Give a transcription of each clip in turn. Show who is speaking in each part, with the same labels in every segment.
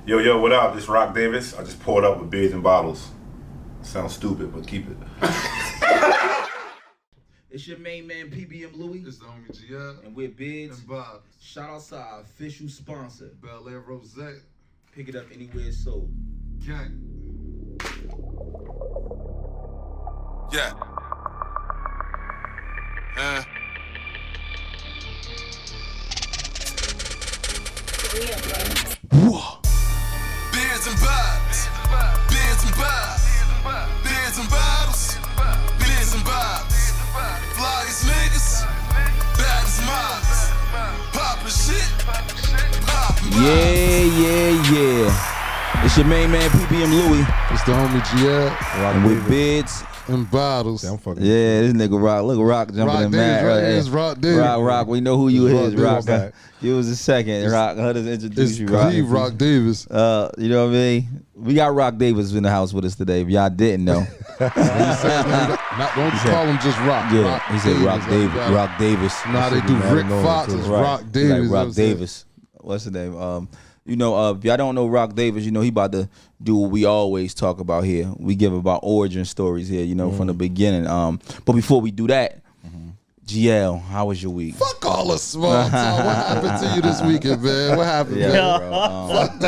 Speaker 1: Yo, what up? This Rock Davis. I just poured up with beers and bottles. Sounds stupid, but keep it.
Speaker 2: It's your main man, PBM Louie.
Speaker 3: It's the homie GL.
Speaker 2: And we're Bids.
Speaker 3: And Bobs.
Speaker 2: Shout out to our official sponsor.
Speaker 3: Bel Air Rosé.
Speaker 2: Pick it up anywhere it's sold.
Speaker 3: Gang.
Speaker 4: Yeah.
Speaker 5: Whoa.
Speaker 4: Beers and bobs. Beers and bobs. Beers and bottles. Beers and bobs. Flyest niggas. Baddest mobs. Poppin' shit. Poppin'
Speaker 5: Yeah. It's your main man, PBM Louie.
Speaker 3: It's the homie GL.
Speaker 5: And with Bids.
Speaker 3: And Bottles.
Speaker 1: Damn fucking
Speaker 5: Yeah, this nigga Rock. Look at Rock jumping
Speaker 3: Rock
Speaker 5: in
Speaker 3: Davis,
Speaker 5: mad.
Speaker 3: right? It's Rock Davis.
Speaker 5: Rock. We know who you
Speaker 3: It's
Speaker 5: is,
Speaker 3: Rock
Speaker 5: Rock.
Speaker 3: Davis.
Speaker 5: You was a second. Rock. Let us introduce
Speaker 3: It's
Speaker 5: you, Rock.
Speaker 3: the Rock Davis.
Speaker 5: You know what I mean? We got Rock Davis in the house with us today. If y'all didn't know.
Speaker 3: Don't call him just Rock.
Speaker 5: Yeah,
Speaker 3: Rock
Speaker 5: he said Rock Davis. Rock Davis.
Speaker 3: Now they do Rick Fox. It's Rock Davis.
Speaker 5: Like Rock Davis. What's his name? You know, if y'all don't know Rock Davis, you know he about to do what we always talk about here. We give about origin stories here, you know, from the beginning. But before we do that, GL, how was your week?
Speaker 3: Fuck all the small talk. What happened to you this weekend, man? What happened, man?
Speaker 5: Bro,
Speaker 3: Fuck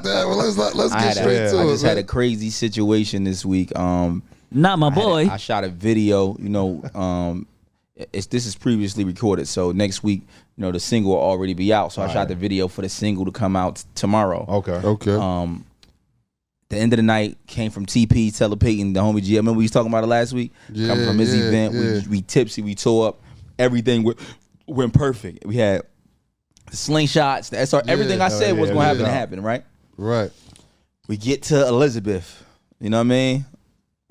Speaker 3: that. Well, let's get straight to
Speaker 5: I
Speaker 3: it.
Speaker 5: just had a crazy situation this week.
Speaker 6: Not my boy.
Speaker 5: I shot a video, you know, this is previously recorded, so next week, you know, the single will already be out. So I shot the video for the single to come out tomorrow.
Speaker 3: Okay.
Speaker 5: The end of the night came from TP, Teller Payton, the homie G. Remember we was talking about it last week? Coming from his event, we tipsy, we tore up. Everything went perfect. We had the slingshots, the SR, everything I said was going to happen, right?
Speaker 3: Right.
Speaker 5: We get to Elizabeth, you know what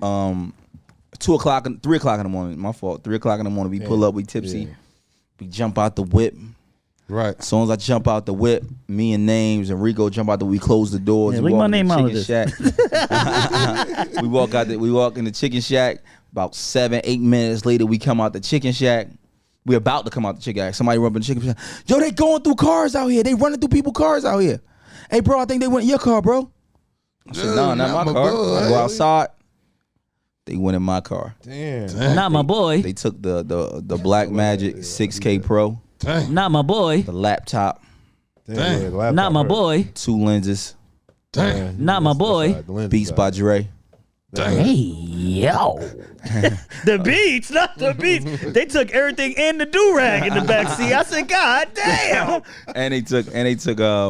Speaker 5: I mean? 3 o'clock in the morning, my fault. 3 o'clock in the morning, we pull up, we tipsy. We jump out the whip.
Speaker 3: Right.
Speaker 5: As soon as I jump out the whip, me and Names and Rico jump out we close the doors.
Speaker 6: Yeah,
Speaker 5: we
Speaker 6: leave
Speaker 5: walk
Speaker 6: my
Speaker 5: in
Speaker 6: name
Speaker 5: the
Speaker 6: out of
Speaker 5: chicken shack. We walk in the chicken shack. About 7-8 minutes later, we come out the chicken shack. We about to come out the chicken shack. Somebody run up in the chicken shack. Yo, they going through cars out here. They running through people's cars out here. Hey, bro, I think they went in your car, bro. I said, no, not my car.
Speaker 3: boy.
Speaker 5: I go outside. They went in my car.
Speaker 1: Damn.
Speaker 6: Not my boy.
Speaker 5: They took the Black Magic 6K Pro,
Speaker 3: Dang.
Speaker 6: Not my boy.
Speaker 5: the laptop,
Speaker 3: Dang.
Speaker 6: Not my boy.
Speaker 5: 2 lenses,
Speaker 3: Dang.
Speaker 6: Not my boy.
Speaker 5: Beats by Dre.
Speaker 6: Hey, yo. The Beats, not the Beats. They took everything and the do-rag in the back seat. I said, God damn.
Speaker 5: And they took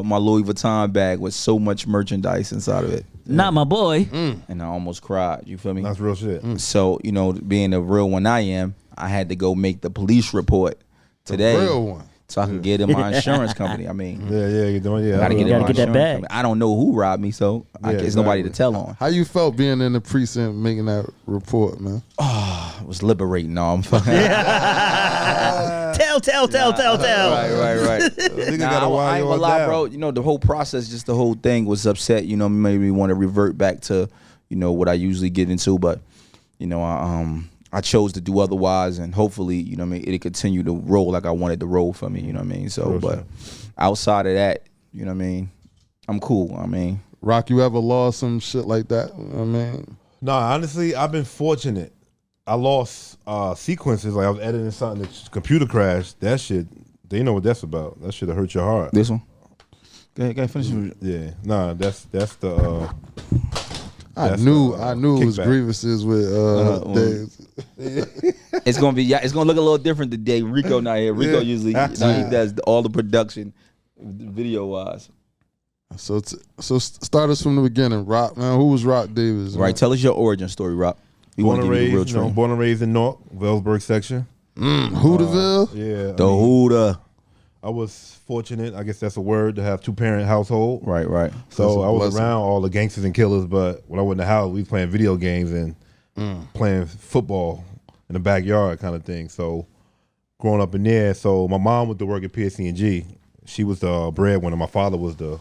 Speaker 5: my Louis Vuitton bag with so much merchandise inside of it.
Speaker 6: Not my boy.
Speaker 5: And I almost cried. You feel me?
Speaker 1: That's real shit.
Speaker 5: So, you know, being the real one I am, I had to go make the police report today.
Speaker 3: Real one.
Speaker 5: So I can get in my insurance company. I mean,
Speaker 1: You're doing,
Speaker 5: I gotta get in
Speaker 6: gotta
Speaker 5: my
Speaker 6: get that
Speaker 5: insurance
Speaker 6: bag.
Speaker 5: company. I don't know who robbed me, so it's nobody to tell on.
Speaker 3: How you felt being in the precinct making that report, man?
Speaker 5: It was liberating. No, I'm fucking.
Speaker 6: Tell.
Speaker 5: Right.
Speaker 1: Nigga
Speaker 5: Nah,
Speaker 1: gotta
Speaker 5: I
Speaker 1: wind
Speaker 5: ain't
Speaker 1: you
Speaker 5: gonna
Speaker 1: all
Speaker 5: lie,
Speaker 1: down.
Speaker 5: bro. You know, the whole process, just the whole thing was upset. You know, made me want to revert back to, you know, what I usually get into. But, you know, I chose to do otherwise, and hopefully, you know what I mean, it'll continue to roll like I wanted to roll for me. You know what I mean? So,
Speaker 1: Real
Speaker 5: but
Speaker 1: shit.
Speaker 5: outside of that, you know what I mean, I'm cool. I mean,
Speaker 3: Rock, you ever lost some shit like that? I mean,
Speaker 1: No, honestly, I've been fortunate. I lost sequences. Like I was editing something, the computer crashed. That shit, they know what that's about. That shit hurt your heart.
Speaker 5: this one. Go ahead, finish.
Speaker 1: Yeah, nah, that's the.
Speaker 3: I
Speaker 1: That's
Speaker 3: knew
Speaker 1: the,
Speaker 3: it was
Speaker 1: kickback.
Speaker 3: grievances with Dave.
Speaker 5: It's gonna look a little different today. Rico not here. Rico usually he does all the production, video wise.
Speaker 3: So start us from the beginning, Rock, man. Who was Rock Davis?
Speaker 5: Right, tell us your origin story, Rock. We want to give you the real train.
Speaker 1: Born and raised in North, Wellsburg section.
Speaker 3: Hooterville?
Speaker 1: Yeah.
Speaker 5: The Hooter.
Speaker 1: I was fortunate, I guess that's a word, to have 2-parent household.
Speaker 5: Right.
Speaker 1: So
Speaker 3: That's a
Speaker 1: I was
Speaker 3: blessing.
Speaker 1: around all the gangsters and killers, but when I went in the house, we was playing video games and playing football in the backyard kind of thing. So growing up in there, so my mom went to work at PSC&G. She was the breadwinner. My father was the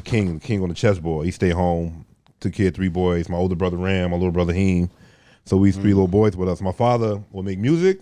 Speaker 1: king on the chessboard. He stayed home, took care of 3 boys. My older brother Ram, my little brother Heem. So we 3 little boys with us. My father would make music.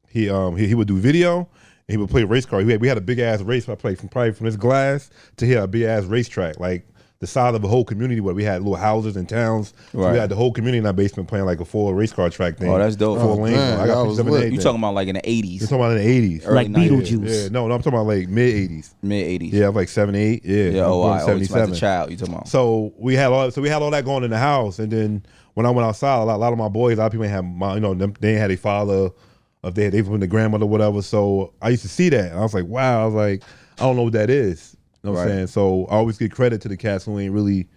Speaker 1: He would do video. And he would play race car. We had a big ass race. I played from this glass to here, a big ass racetrack. Like the size of a whole community where we had little houses and towns. So
Speaker 5: Right.
Speaker 1: we had the whole community in our basement playing like a full race car track thing.
Speaker 5: Oh, that's dope.
Speaker 1: Full lane.
Speaker 3: man,
Speaker 1: I got
Speaker 3: that
Speaker 1: pictures
Speaker 3: was
Speaker 1: of it and
Speaker 3: lit.
Speaker 1: everything.
Speaker 5: You talking about like in the 80s,
Speaker 1: You're talking about in the 80s.
Speaker 5: Early
Speaker 6: Like
Speaker 5: 90s.
Speaker 6: Beetlejuice.
Speaker 1: Yeah, no, I'm talking about like mid 80s.
Speaker 5: mid 80s.
Speaker 1: Yeah, like 7, 8. Yeah,
Speaker 5: Yeah.
Speaker 1: I'm
Speaker 5: Oh,
Speaker 1: born
Speaker 5: I always as a
Speaker 1: 77.
Speaker 5: child. You talking about?
Speaker 1: So we had all that going in the house, and then when I went outside, a lot of my boys, a lot of people ain't had they ain't had a father, if they from the grandmother, or whatever. So I used to see that, and I was like, wow, I was like, I don't know what that is. You know what I'm
Speaker 5: Right.
Speaker 1: saying? So I always give credit to the cats who ain't really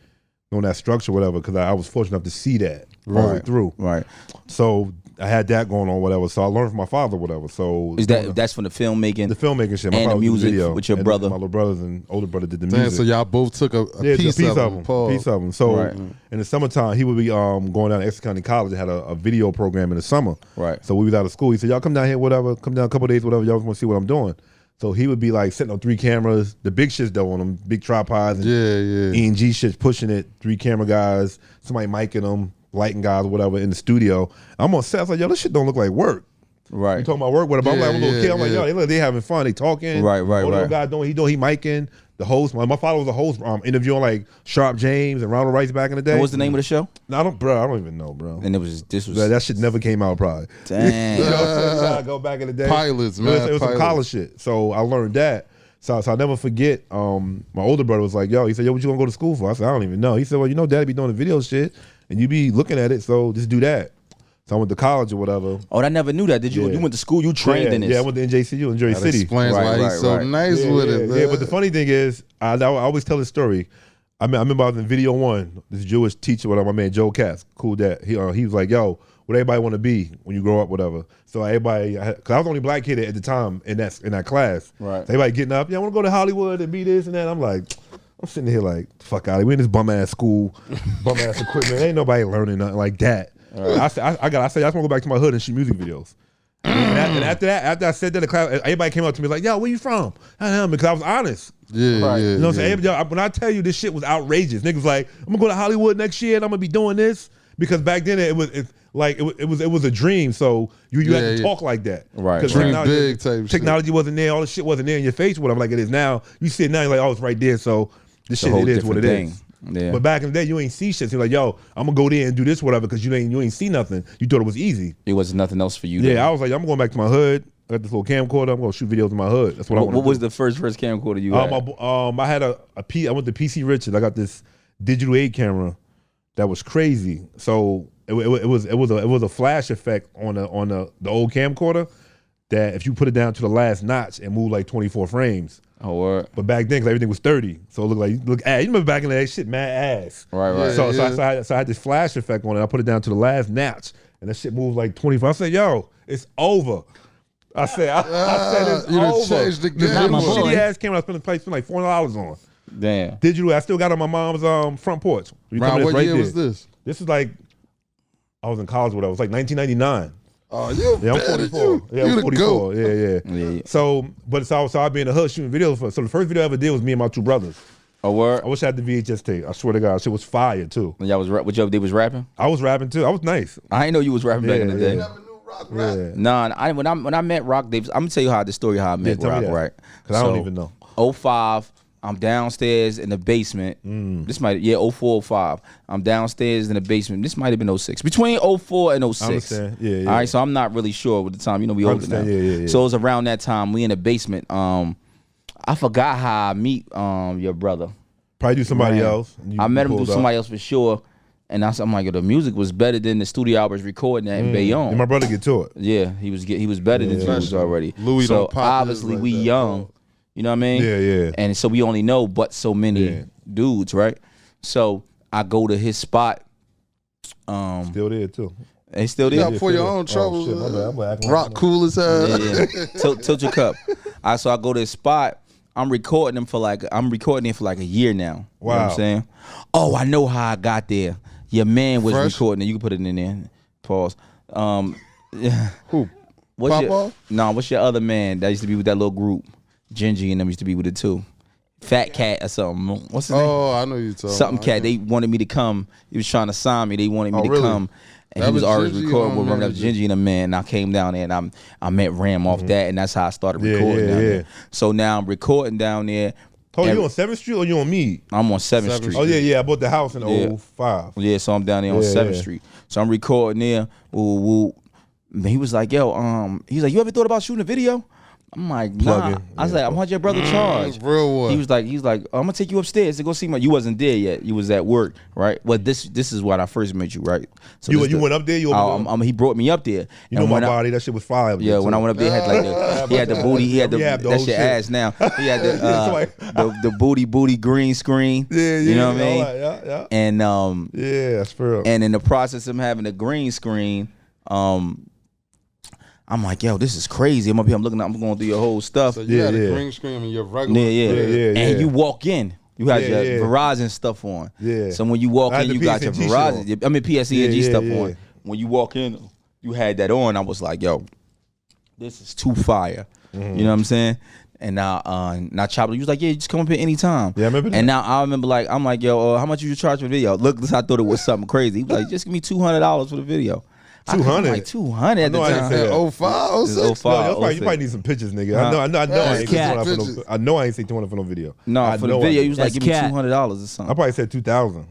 Speaker 1: know that structure, whatever, because I was fortunate enough to see that all the way
Speaker 5: Right.
Speaker 1: through.
Speaker 5: Right.
Speaker 1: So I had that going on, whatever. So I learned from my father, whatever. So
Speaker 5: Is that's from the filmmaking?
Speaker 1: the filmmaking shit? My
Speaker 5: and the
Speaker 1: father was
Speaker 5: music
Speaker 1: video,
Speaker 5: with your
Speaker 1: and
Speaker 5: brother?
Speaker 1: my little brothers and older brother did the
Speaker 3: Damn,
Speaker 1: music.
Speaker 3: so y'all both took a piece of them.
Speaker 1: Piece of them. So
Speaker 5: Right.
Speaker 1: in the summertime, he would be going down to Exeter County College. They had a video program in the summer.
Speaker 5: Right.
Speaker 1: So we was out of school. He said, y'all come down here, whatever. Come down a couple days, whatever. Y'all want to see what I'm doing. So he would be like setting up 3 cameras, the big shits though on them, big tripods and
Speaker 3: Yeah.
Speaker 1: E&G shits, pushing it, 3 camera guys, somebody micing them, lighting guys, whatever, in the studio. I'm on set. I was like, yo, this shit don't look like work.
Speaker 5: Right.
Speaker 1: You talking about work, whatever. I'm like, I'm a little kid. I'm like, yo, they having fun. They talking.
Speaker 5: Right.
Speaker 1: All the little guy he micing. The host, my father was a host, interviewing like Sharp James and Ronald Rice back in the day.
Speaker 5: What was the name of the show?
Speaker 1: No, I don't even know, bro.
Speaker 5: And this was
Speaker 1: That shit never came out, probably.
Speaker 5: Damn.
Speaker 1: You know what I'm saying? I go back in the day.
Speaker 3: Pilots,
Speaker 1: It was
Speaker 3: man,
Speaker 1: some
Speaker 3: pilots.
Speaker 1: college shit. So I learned that. So I'll never forget. My older brother was like, "Yo," he said, "Yo, what you gonna go to school for?" I said, "I don't even know." He said, "Well, you know, Daddy be doing the video shit, and you be looking at it, so just do that." So I went to college or whatever.
Speaker 5: Oh, I never knew that. Did you?
Speaker 1: Yeah.
Speaker 5: You went to school. You trained in this.
Speaker 1: Yeah, I went to NJCU in Jersey
Speaker 3: That
Speaker 1: City.
Speaker 3: explains
Speaker 5: Right,
Speaker 3: why
Speaker 5: right,
Speaker 3: he's so
Speaker 5: right.
Speaker 3: nice with it.
Speaker 1: Yeah,
Speaker 3: Man.
Speaker 1: but the funny thing is, I always tell this story. I remember I was in Video One. This Jewish teacher, whatever, my man Joe Katz, cool dad. He was like, "Yo, what everybody want to be when you grow up, whatever." So everybody, because I was the only black kid at the time in that class.
Speaker 5: Right.
Speaker 1: So everybody getting up, yeah, I want to go to Hollywood and be this and that. I'm like, I'm sitting here like, fuck out of here. We in this bum ass school, bum ass equipment. Ain't nobody learning nothing like that. I said, I just want to go back to my hood and shoot music videos. And after I said that, the class, everybody came up to me like, "Yo, where you from?" Because I was honest.
Speaker 3: Yeah,
Speaker 5: Right.
Speaker 3: yeah.
Speaker 1: You know what I'm
Speaker 3: yeah.
Speaker 1: saying? Yo, when I tell you this shit was outrageous, niggas like, I'm gonna go to Hollywood next year and I'm gonna be doing this, because back then it was a dream. So you had to
Speaker 3: Yeah.
Speaker 1: talk like that,
Speaker 5: Right.
Speaker 1: 'Cause
Speaker 3: Dream
Speaker 1: technology-
Speaker 3: big type shit.
Speaker 1: Technology wasn't there, all the shit wasn't there in your face, whatever like it is now. You see it now, you're like, oh, it's right there. So this
Speaker 5: a
Speaker 1: shit,
Speaker 5: whole
Speaker 1: it is what it
Speaker 5: different
Speaker 1: is.
Speaker 5: thing. Yeah.
Speaker 1: But back in the day, you ain't see shit. So you're like, yo, I'm gonna go there and do this, whatever, because you ain't see nothing. You thought it was easy.
Speaker 5: It was nothing else for you.
Speaker 1: Yeah, I was like, I'm going back to my hood. I got this little camcorder. I'm gonna shoot videos in my hood. That's what I want.
Speaker 5: What was the first camcorder you had?
Speaker 1: I had I went to PC Richard. I got this digital 8 camera that was crazy. So it was a flash effect on the old camcorder that if you put it down to the last notch and move like 24 frames.
Speaker 5: Oh, word.
Speaker 1: But back then, 'cause everything was 30, so it looked like ass. You remember back in the day, shit, mad ass.
Speaker 5: Right, right.
Speaker 1: So,
Speaker 3: Yeah.
Speaker 1: so I had this flash effect on it. I put it down to the last notch, and that shit moved like 24. I said, yo, it's over. I said it's
Speaker 3: you done
Speaker 1: over.
Speaker 3: changed the
Speaker 1: This
Speaker 3: game,
Speaker 1: little
Speaker 6: boy.
Speaker 1: shitty ass camera I spent like $400 on.
Speaker 5: Damn.
Speaker 1: Digital, I still got it on my mom's front porch. You tell me
Speaker 3: Ron,
Speaker 1: it's
Speaker 3: what year
Speaker 1: there.
Speaker 3: was this?
Speaker 1: This is like, I was in college, whatever. It was like 1999.
Speaker 3: Oh, you
Speaker 1: Yeah, I'm
Speaker 3: better
Speaker 1: 44.
Speaker 3: you.
Speaker 1: Yeah,
Speaker 3: You
Speaker 1: I'm
Speaker 3: the
Speaker 1: 44.
Speaker 3: goat.
Speaker 1: Yeah.
Speaker 5: Yeah.
Speaker 1: So I be in the hood shooting videos for. So the first video I ever did was me and my 2 brothers.
Speaker 5: Oh, word.
Speaker 1: I wish I had the VHS tape. I swear to God, shit was fire too.
Speaker 5: When y'all was what y'all they was rapping?
Speaker 1: I was rapping too. I was nice.
Speaker 5: I ain't know you was rapping back in the day.
Speaker 1: Yeah. Yeah.
Speaker 5: Nah, when I met Rock Davis, I'm gonna tell you how I met
Speaker 1: tell me
Speaker 5: Rock,
Speaker 1: that.
Speaker 5: right?
Speaker 1: 'Cause I don't even know.
Speaker 5: 05, I'm downstairs in the basement. This might 04, 05. I'm downstairs in the basement. This might have been 06. Between 04 and 06.
Speaker 1: I understand. Yeah.
Speaker 5: All right, so I'm not really sure with the time. You know, we older now.
Speaker 1: understand. Yeah.
Speaker 5: So it was around that time. We in the basement. I forgot how I meet your brother.
Speaker 1: Probably do somebody
Speaker 5: Man.
Speaker 1: else.
Speaker 5: I met him through
Speaker 1: pulled up.
Speaker 5: somebody else for sure. And I'm like, the music was better than the studio I was recording at in Bayonne.
Speaker 1: And my brother get to it.
Speaker 5: Yeah, he was better than dudes already.
Speaker 3: Louis
Speaker 5: so
Speaker 3: don't pop
Speaker 5: obviously
Speaker 3: like
Speaker 5: we
Speaker 3: that.
Speaker 5: young, you know what I mean?
Speaker 1: Yeah.
Speaker 5: And so we only know but so many
Speaker 1: Yeah.
Speaker 5: dudes, right? So I go to his spot.
Speaker 1: Still there too.
Speaker 5: And he's still
Speaker 3: Yeah,
Speaker 5: there.
Speaker 3: for your
Speaker 1: Oh,
Speaker 3: own trouble.
Speaker 1: shit, my bad. I'm acting like-
Speaker 3: Rock cool as hell.
Speaker 5: Yeah. Tilt your cup. So I go to his spot. I'm recording him for like a year now. You know what
Speaker 1: Wow.
Speaker 5: I'm saying? Oh, I know how I got there. Your man was
Speaker 3: Fresh?
Speaker 5: recording it. You can put it in there. Pause.
Speaker 3: Who?
Speaker 5: What's your,
Speaker 3: Papa?
Speaker 5: no, what's your other man that used to be with that little group? Gingy and them used to be with it too. Fat Cat or something. What's his name?
Speaker 3: Oh, I know you talking.
Speaker 5: Something
Speaker 3: about.
Speaker 5: Cat. They wanted me to come. He was trying to sign me. They wanted me
Speaker 3: Oh,
Speaker 5: to
Speaker 3: really?
Speaker 5: come. And
Speaker 3: That
Speaker 5: he was
Speaker 3: was
Speaker 5: already
Speaker 3: Gingy
Speaker 5: recording
Speaker 3: on
Speaker 5: with
Speaker 3: there,
Speaker 5: that was Gingy and a man. And I came down there and I met Ram off that, and that's how I started
Speaker 1: Yeah,
Speaker 5: recording
Speaker 1: yeah,
Speaker 5: down
Speaker 1: yeah.
Speaker 5: there. So now I'm recording down there.
Speaker 1: Oh, you on 7th Street or you on Meade?
Speaker 5: I'm on 7th Street.
Speaker 1: Oh yeah. I bought the house in
Speaker 5: Yeah.
Speaker 1: 05.
Speaker 5: Yeah, so I'm down there on 7th Street. So I'm recording there. Woo, woo. And he was like, yo, he's like, you ever thought about shooting a video? I'm like, nah.
Speaker 1: Plug-in.
Speaker 5: I was like, I'm your brother charge.
Speaker 3: Real one.
Speaker 5: He was like, I'm gonna take you upstairs to go see my. You wasn't there yet. You was at work, right? Well, this is when I first met you, right? So
Speaker 1: You went up there.
Speaker 5: he brought me up there.
Speaker 1: You know my body. That shit was fire.
Speaker 5: Yeah, when I went up there, he had like he had the booty. He had that's your ass now. He had the booty green screen.
Speaker 1: Yeah,
Speaker 5: you know what I mean?
Speaker 1: Yeah.
Speaker 5: And
Speaker 1: yeah, that's for real.
Speaker 5: and in the process of having a green screen, I'm like, yo, this is crazy. I'm up here. I'm going through your whole stuff.
Speaker 3: So you had a green screen and your regular.
Speaker 5: Yeah. And you walk in. You had your
Speaker 1: Yeah.
Speaker 5: Verizon stuff on.
Speaker 1: Yeah.
Speaker 5: So when you walk
Speaker 1: I had
Speaker 5: in,
Speaker 1: the
Speaker 5: you got your
Speaker 1: PSNG
Speaker 5: Verizon. I mean PSENG stuff
Speaker 1: yeah.
Speaker 5: on. When you walk in, you had that on. I was like, yo, this is too fire. You know what I'm saying? And now Chopper, he was like, yeah, just come up here anytime.
Speaker 1: Yeah, I remember that.
Speaker 5: And now I remember I'm like, yo, how much you charge for the video? Look, I thought it was something crazy. He was like, just give me $200 for the video.
Speaker 1: 200?
Speaker 5: Like 200 at the
Speaker 1: I didn't
Speaker 5: time.
Speaker 1: say that.
Speaker 3: 05, 06.
Speaker 5: It was 05,
Speaker 1: You
Speaker 5: 06.
Speaker 1: probably need some pictures, nigga. I know. I ain't say
Speaker 6: cat.
Speaker 1: 200 for no. I know I ain't say 200 for no video.
Speaker 5: No, for the video, he was like,
Speaker 6: That's
Speaker 5: give me
Speaker 6: cat.
Speaker 5: $200 or
Speaker 1: I
Speaker 5: something.
Speaker 1: probably said 2,000.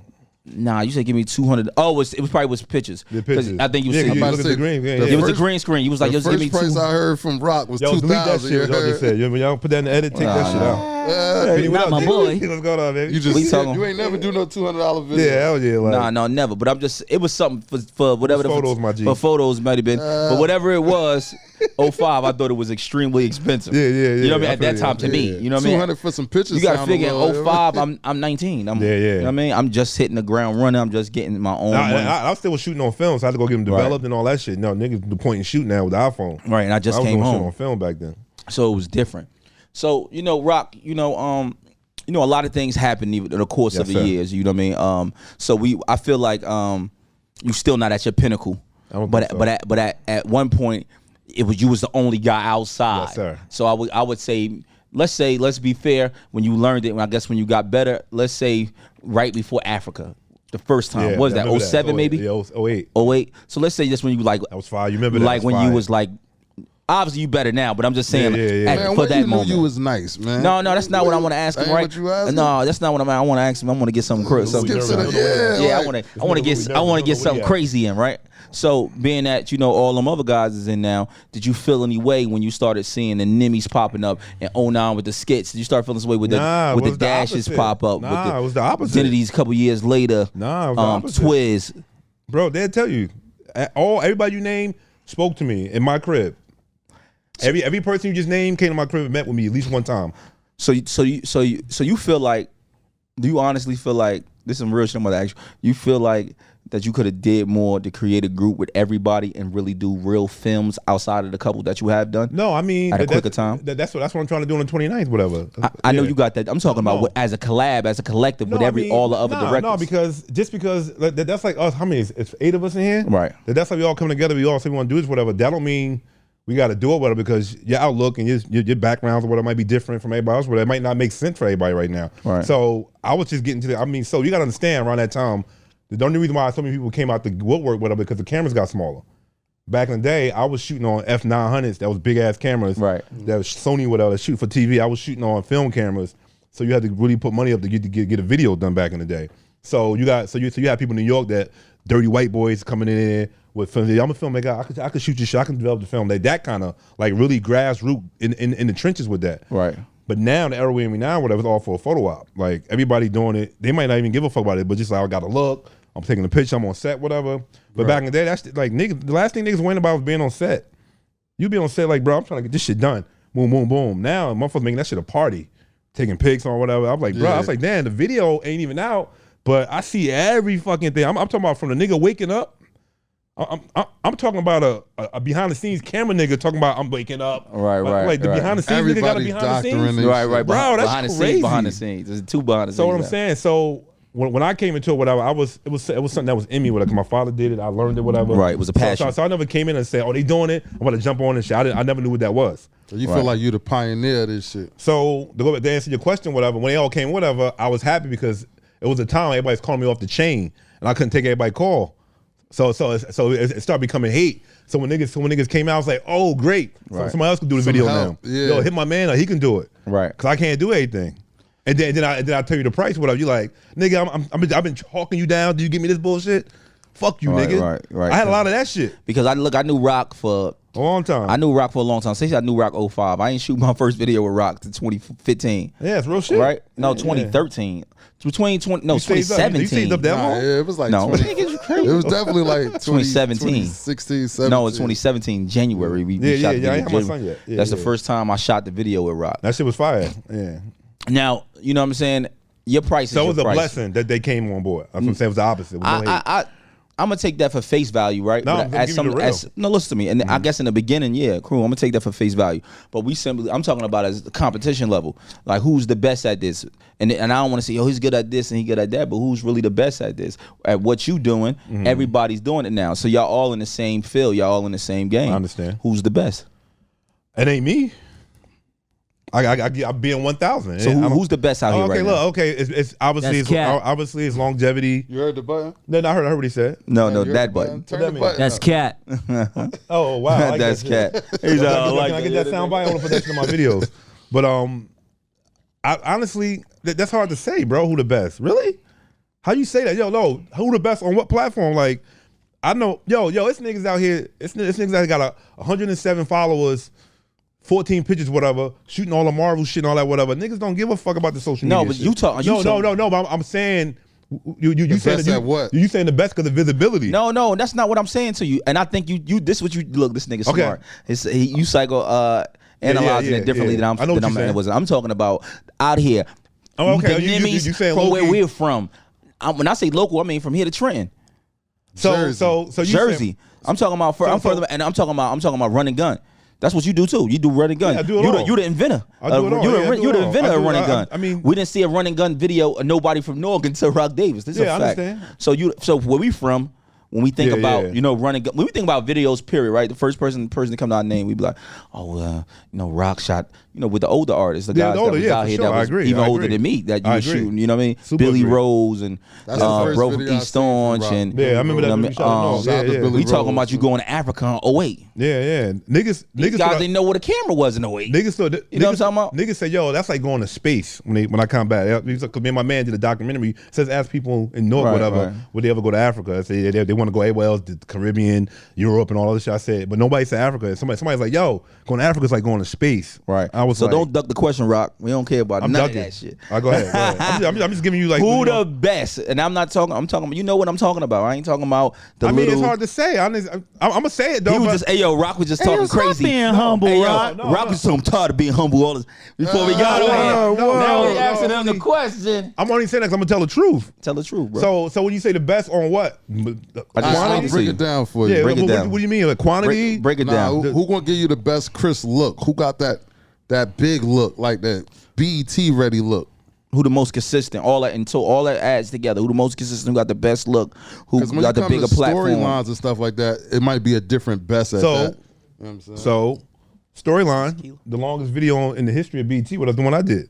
Speaker 5: Nah, you said give me 200. Oh, it was probably pictures.
Speaker 1: The
Speaker 5: 'Cause
Speaker 1: pictures.
Speaker 5: I think you
Speaker 1: Yeah,
Speaker 5: said
Speaker 1: you
Speaker 3: about
Speaker 1: look
Speaker 3: to
Speaker 1: at the
Speaker 3: say,
Speaker 1: green. Yeah,
Speaker 3: the
Speaker 1: yeah.
Speaker 5: it was a
Speaker 3: first-
Speaker 5: green screen. You was like,
Speaker 3: The
Speaker 5: just give me
Speaker 3: first price
Speaker 5: 200.
Speaker 3: I heard from Rock was
Speaker 1: Yo, delete that
Speaker 3: 2,000.
Speaker 1: shit. What y'all just said. When y'all put that in the edit, take that shit out. Benny, what
Speaker 6: not
Speaker 1: up,
Speaker 6: my
Speaker 1: nigga?
Speaker 6: boy.
Speaker 1: What's going on, baby?
Speaker 3: You just
Speaker 5: We
Speaker 3: said
Speaker 5: talking-
Speaker 3: you ain't never do no $200 video.
Speaker 1: Yeah, hell yeah. Like,
Speaker 5: Nah, no, never. But I'm just, it was something for whatever the
Speaker 1: Photos, my G.
Speaker 5: for photos might have been. But whatever it was, 05, I thought it was extremely expensive.
Speaker 1: Yeah.
Speaker 5: You know what I mean? At that
Speaker 1: feel
Speaker 5: time, to me, you know what I mean?
Speaker 3: 200 for some pictures.
Speaker 5: You got to
Speaker 3: sound a
Speaker 5: figure in
Speaker 3: little-
Speaker 5: 05, I'm 19.
Speaker 1: Yeah.
Speaker 5: You know what I mean? I'm just hitting the ground running. I'm just getting my own money.
Speaker 1: I still was shooting on film, so I had to go get them developed and all that shit. No, niggas the point and shoot now with the iPhone.
Speaker 5: Right, and I just
Speaker 1: I was
Speaker 5: came
Speaker 1: doing shit
Speaker 5: home.
Speaker 1: on film back then.
Speaker 5: So it was different. So, Rock, a lot of things happen even in the course
Speaker 1: Yes,
Speaker 5: of the
Speaker 1: sir.
Speaker 5: years, you know what I mean? So I feel like you still not at your pinnacle.
Speaker 1: I don't
Speaker 5: But
Speaker 1: think so.
Speaker 5: but at one point you was the only guy outside.
Speaker 1: Yes, sir.
Speaker 5: So I would say let's be fair, when you learned it, I guess when you got better, let's say right before Africa. The first time.
Speaker 1: Yeah,
Speaker 5: What was
Speaker 1: I
Speaker 5: that?
Speaker 1: remember
Speaker 5: 07 maybe?
Speaker 1: Yeah, 08.
Speaker 5: 08. So let's say just when you like
Speaker 1: That was fire. You remember that?
Speaker 5: like
Speaker 1: was
Speaker 5: when
Speaker 1: fire.
Speaker 5: you was like obviously you better now, but I'm just saying
Speaker 1: Yeah.
Speaker 3: Man,
Speaker 5: for
Speaker 3: when
Speaker 5: that
Speaker 3: you knew
Speaker 5: moment.
Speaker 3: you was nice, man.
Speaker 5: No, that's not what I want to ask
Speaker 3: That
Speaker 5: him,
Speaker 3: ain't
Speaker 5: right?
Speaker 3: what you asking?
Speaker 5: No, that's not what I want to ask him. I want to get something crazy.
Speaker 3: Skip to the-
Speaker 5: Yeah, I
Speaker 3: like-
Speaker 5: want to
Speaker 1: This nigga Louis
Speaker 5: get
Speaker 1: Nervous,
Speaker 5: something
Speaker 1: yeah.
Speaker 5: crazy in, right? So being that all them other guys is in now, did you feel any way when you started seeing the Nimmies popping up and 09 with the skits? Did you start feeling this way with
Speaker 1: Nah,
Speaker 5: the
Speaker 1: it was the
Speaker 5: dashes
Speaker 1: opposite.
Speaker 5: pop up?
Speaker 1: Nah,
Speaker 5: with
Speaker 1: it was the opposite.
Speaker 5: Identities a couple years later.
Speaker 1: Nah, it was the opposite.
Speaker 5: Twiz.
Speaker 1: Bro, they'll tell you. Everybody you name spoke to me in my crib. Every person you just named came to my crib and met with me at least one time.
Speaker 5: So you feel like? Do you honestly feel like this is some real shit? I'm gonna ask you. You feel like that you could have did more to create a group with everybody and really do real films outside of the couple that you have done?
Speaker 1: No, I mean
Speaker 5: At a
Speaker 1: that's-
Speaker 5: quicker time?
Speaker 1: That's what I'm trying to do on the 29th, whatever.
Speaker 5: I know
Speaker 1: Yeah.
Speaker 5: you got that. I'm talking about
Speaker 1: No.
Speaker 5: as a collab, as a collective with
Speaker 1: I mean,
Speaker 5: all the other directors.
Speaker 1: No, because that's like us. How many? It's 8 of us in here,
Speaker 5: Right.
Speaker 1: That's like we all come together. We all say we want to do this, whatever. That don't mean we got to do it, whatever. Because your outlook and your backgrounds or whatever might be different from everybody else. Whatever, it might not make sense for everybody right now.
Speaker 5: Right.
Speaker 1: So I was just getting to the. I mean, so you got to understand around that time. The only reason why so many people came out the woodwork with it because the cameras got smaller. Back in the day, I was shooting on F900s. That was big ass cameras.
Speaker 5: Right.
Speaker 1: That was Sony whatever. Shoot for TV. I was shooting on film cameras. So you had to really put money up to get a video done back in the day. So you have people in New York that dirty white boys coming in there with film. I'm a filmmaker. I could shoot your shit. I can develop the film. That kind of like really grassroots in the trenches with that.
Speaker 5: Right.
Speaker 1: But now the era we're in now, whatever, it's all for a photo op. Like everybody doing it, they might not even give a fuck about it, but just like I got to look. I'm taking a picture. I'm on set, whatever. But back in the day, that's like niggas. The last thing niggas worrying about was being on set. You be on set like, bro, I'm trying to get this shit done. Boom, boom, boom. Now motherfuckers making that shit a party, taking pics or whatever. I'm like, bro, I was like, damn, the video ain't even out, but I see every fucking thing. I'm talking about from the nigga waking up. I'm talking about a behind the scenes camera nigga talking about I'm waking up.
Speaker 5: Right.
Speaker 1: Like the behind the scenes nigga got a
Speaker 3: Everybody's
Speaker 1: behind the
Speaker 3: doctoring
Speaker 1: scenes.
Speaker 3: this
Speaker 5: Right.
Speaker 3: shit.
Speaker 1: Bro, that's
Speaker 5: behind the
Speaker 1: crazy.
Speaker 5: scenes. Behind the scenes. There's two behind the scenes.
Speaker 1: So what I'm saying, so when I came into it, whatever, it was something that was in me. Whatever, my father did it, I learned it, whatever.
Speaker 5: Right, it was a passion.
Speaker 1: So I never came in and said, "Oh, they doing it. I'm gonna jump on and shit." I never knew what that was.
Speaker 3: So you feel like you the pioneer of this shit.
Speaker 1: So to go back to answer your question, whatever, when they all came, whatever, I was happy because it was a time everybody's calling me off the chain, and I couldn't take everybody call. So it started becoming hate. So when niggas came out, I was like, "Oh, great!
Speaker 5: Right.
Speaker 1: Somebody else can do the
Speaker 3: Some
Speaker 1: video
Speaker 3: help,
Speaker 1: now.
Speaker 3: yeah.
Speaker 1: Yo, hit my man, he can do it.
Speaker 5: Right.
Speaker 1: Because I can't do anything." And then I tell you the price. Whatever you like, nigga. I've been talking you down. Do you give me this bullshit? Fuck you, nigga. Right. I had a lot of that shit
Speaker 5: because I knew Rock for
Speaker 1: a long time.
Speaker 5: I knew Rock for a long time. Say I knew Rock 05. I ain't shoot my first video with Rock to 2015.
Speaker 1: Yeah, it's real shit.
Speaker 5: Right? No, 2013. Between 2017.
Speaker 1: You stayed up that long?
Speaker 3: Yeah, it was like
Speaker 5: no.
Speaker 3: 20, it was definitely like
Speaker 5: 2017.
Speaker 3: 2016, 17.
Speaker 5: No, it's 2017 January. We shot the video.
Speaker 1: I ain't have my son yet.
Speaker 5: That's the first time I shot the video with Rock.
Speaker 1: That shit was fire. Yeah.
Speaker 5: Now, you know what I'm saying? Your price is
Speaker 1: So it was
Speaker 5: your
Speaker 1: a
Speaker 5: price.
Speaker 1: blessing that they came on board. I'm saying it was the opposite. It was no hate.
Speaker 5: I'm gonna take that for face value, right?
Speaker 1: No,
Speaker 5: But
Speaker 1: I'm giving you the real.
Speaker 5: No, listen to me. And I guess in the beginning, yeah, cool. I'm gonna take that for face value. But I'm talking about as the competition level, like who's the best at this, and I don't want to say, oh, he's good at this and he good at that, but who's really the best at this? At what you doing? Everybody's doing it now, so y'all all in the same field, y'all all in the same game.
Speaker 1: I understand.
Speaker 5: Who's the best?
Speaker 1: It ain't me. I'm being 1,000.
Speaker 5: So who's the best out here right now?
Speaker 1: Okay, it's obviously it's longevity.
Speaker 3: You heard the button?
Speaker 1: Then I heard what he said.
Speaker 5: No, that button.
Speaker 3: Turn
Speaker 1: that
Speaker 3: the
Speaker 1: mean?
Speaker 3: button
Speaker 6: That's
Speaker 3: up.
Speaker 6: Cat.
Speaker 1: Oh wow, I like
Speaker 5: That's
Speaker 1: that
Speaker 5: Cat.
Speaker 1: shit.
Speaker 5: He's
Speaker 1: Can
Speaker 5: like,
Speaker 1: I get that sound bite? I want to put that shit in my videos. But I honestly, that's hard to say, bro. Who the best? Really? How you say that? Yo, no. Who the best on what platform? Like, I know, yo, it's niggas out here. It's niggas that got 107 followers. 14 pictures, whatever, shooting all the Marvel shit and all that, whatever. Niggas don't give a fuck about the social media.
Speaker 5: No, but
Speaker 1: shit.
Speaker 5: you talk.
Speaker 1: No. But I'm saying you saying
Speaker 3: best
Speaker 1: that
Speaker 3: at what?
Speaker 1: You saying the best because of visibility.
Speaker 5: No, that's not what I'm saying to you. And I think you this is what you look. This nigga
Speaker 1: Okay.
Speaker 5: smart. You psycho analyzing it differently than
Speaker 1: I know what you're saying.
Speaker 5: I'm talking about out here.
Speaker 1: Oh, okay.
Speaker 5: The
Speaker 1: You
Speaker 5: Nimmies
Speaker 1: saying
Speaker 5: from where
Speaker 1: low-key.
Speaker 5: we're from. When I say local, I mean from here to Trenton,
Speaker 1: So you
Speaker 5: Jersey.
Speaker 1: saying-
Speaker 5: I'm talking about. I'm further, and I'm talking about run and gun. That's what you do too. You do run and gun.
Speaker 1: Yeah, I do it all.
Speaker 5: You the inventor.
Speaker 1: I do it all. Yeah, I do
Speaker 5: You
Speaker 1: it
Speaker 5: the
Speaker 1: all.
Speaker 5: inventor
Speaker 1: I
Speaker 5: of
Speaker 1: do-
Speaker 5: run and gun.
Speaker 1: I mean-
Speaker 5: we didn't see a run and gun video of nobody from Norg until Rock Davis. This is
Speaker 1: Yeah,
Speaker 5: a
Speaker 1: I
Speaker 5: fact.
Speaker 1: understand.
Speaker 5: So where we from? When we think
Speaker 1: Yeah,
Speaker 5: about
Speaker 1: yeah.
Speaker 5: run and gun, when we think about videos, period, right? The first person to come to our name, we be like, oh, Rock shot. With the older artists, the
Speaker 1: Yeah,
Speaker 5: guys
Speaker 1: the older,
Speaker 5: that was
Speaker 1: yeah,
Speaker 5: out
Speaker 1: for
Speaker 5: here
Speaker 1: sure.
Speaker 5: that
Speaker 1: I
Speaker 5: was
Speaker 1: agree.
Speaker 5: even
Speaker 1: I
Speaker 5: older
Speaker 1: agree.
Speaker 5: than me that you
Speaker 1: I
Speaker 5: were
Speaker 1: agree.
Speaker 5: shooting. You know what I mean?
Speaker 1: Super
Speaker 5: Billy
Speaker 1: agree.
Speaker 5: Rose and
Speaker 3: That's the first
Speaker 5: Bro
Speaker 3: video
Speaker 5: from
Speaker 3: I
Speaker 5: East
Speaker 3: seen from
Speaker 5: Orange
Speaker 3: Rock.
Speaker 5: and
Speaker 1: Yeah, I remember that.
Speaker 5: you know
Speaker 1: We shot it all.
Speaker 3: Shout out to
Speaker 1: Yeah.
Speaker 3: Billy
Speaker 5: we talking
Speaker 3: Rose,
Speaker 5: about you
Speaker 3: too.
Speaker 5: going to Africa in 08.
Speaker 1: Yeah. Niggas
Speaker 5: These guys didn't know what a camera was in 08.
Speaker 1: Niggas still,
Speaker 5: You know what I'm talking about?
Speaker 1: Niggas say, yo, that's like going to space when I come back. Because me and my man did a documentary. It says ask people in North,
Speaker 5: Right,
Speaker 1: whatever,
Speaker 5: right.
Speaker 1: would they ever go to Africa? I say they want to go anywhere else, the Caribbean, Europe, and all this shit. I said, but nobody said Africa. Somebody's like, yo, going to Africa is like going to space.
Speaker 5: Right.
Speaker 1: I was
Speaker 5: so
Speaker 1: like,
Speaker 5: don't duck the question, Rock. We don't care about
Speaker 1: I'm
Speaker 5: none
Speaker 1: ducking.
Speaker 5: of that shit.
Speaker 1: All right, go ahead. I'm just giving you like
Speaker 5: Who the best? And I'm talking about, you know what I'm talking about. I ain't talking about the
Speaker 1: I mean,
Speaker 5: little.
Speaker 1: it's hard to say. I'm gonna say it though.
Speaker 5: He was
Speaker 1: but-
Speaker 5: just, hey yo, Rock was just
Speaker 6: Hey,
Speaker 5: talking
Speaker 6: yo, stop
Speaker 5: crazy.
Speaker 6: being humble,
Speaker 5: Hey, yo,
Speaker 6: Rock.
Speaker 5: Rock was so tired of being humble all this before we got on here.
Speaker 1: no,
Speaker 5: Now we
Speaker 1: no,
Speaker 5: asking
Speaker 1: no.
Speaker 5: him the question.
Speaker 1: I'm only saying that 'cause I'm gonna tell the truth.
Speaker 5: Tell the truth, bro.
Speaker 1: So when you say the best on what?
Speaker 5: I just-
Speaker 3: I'll
Speaker 5: Quantity?
Speaker 3: break it down for you.
Speaker 1: Yeah,
Speaker 5: break it
Speaker 1: what,
Speaker 5: down.
Speaker 1: What do you mean? Like quantity?
Speaker 5: break it
Speaker 3: Nah,
Speaker 5: down.
Speaker 3: who gonna give you the best Chris look? Who got that big look, like that BET ready look?
Speaker 5: Who the most consistent? All that adds together. Who the most consistent? Who got the best look? Who
Speaker 3: Because when
Speaker 5: got
Speaker 3: it
Speaker 5: the
Speaker 3: comes
Speaker 5: bigger
Speaker 3: to
Speaker 5: platform?
Speaker 3: storylines and stuff like that, it might be a different best at
Speaker 1: So-
Speaker 3: that. You know what I'm saying?
Speaker 1: So, storyline, the longest video in the history of BET was the one I did.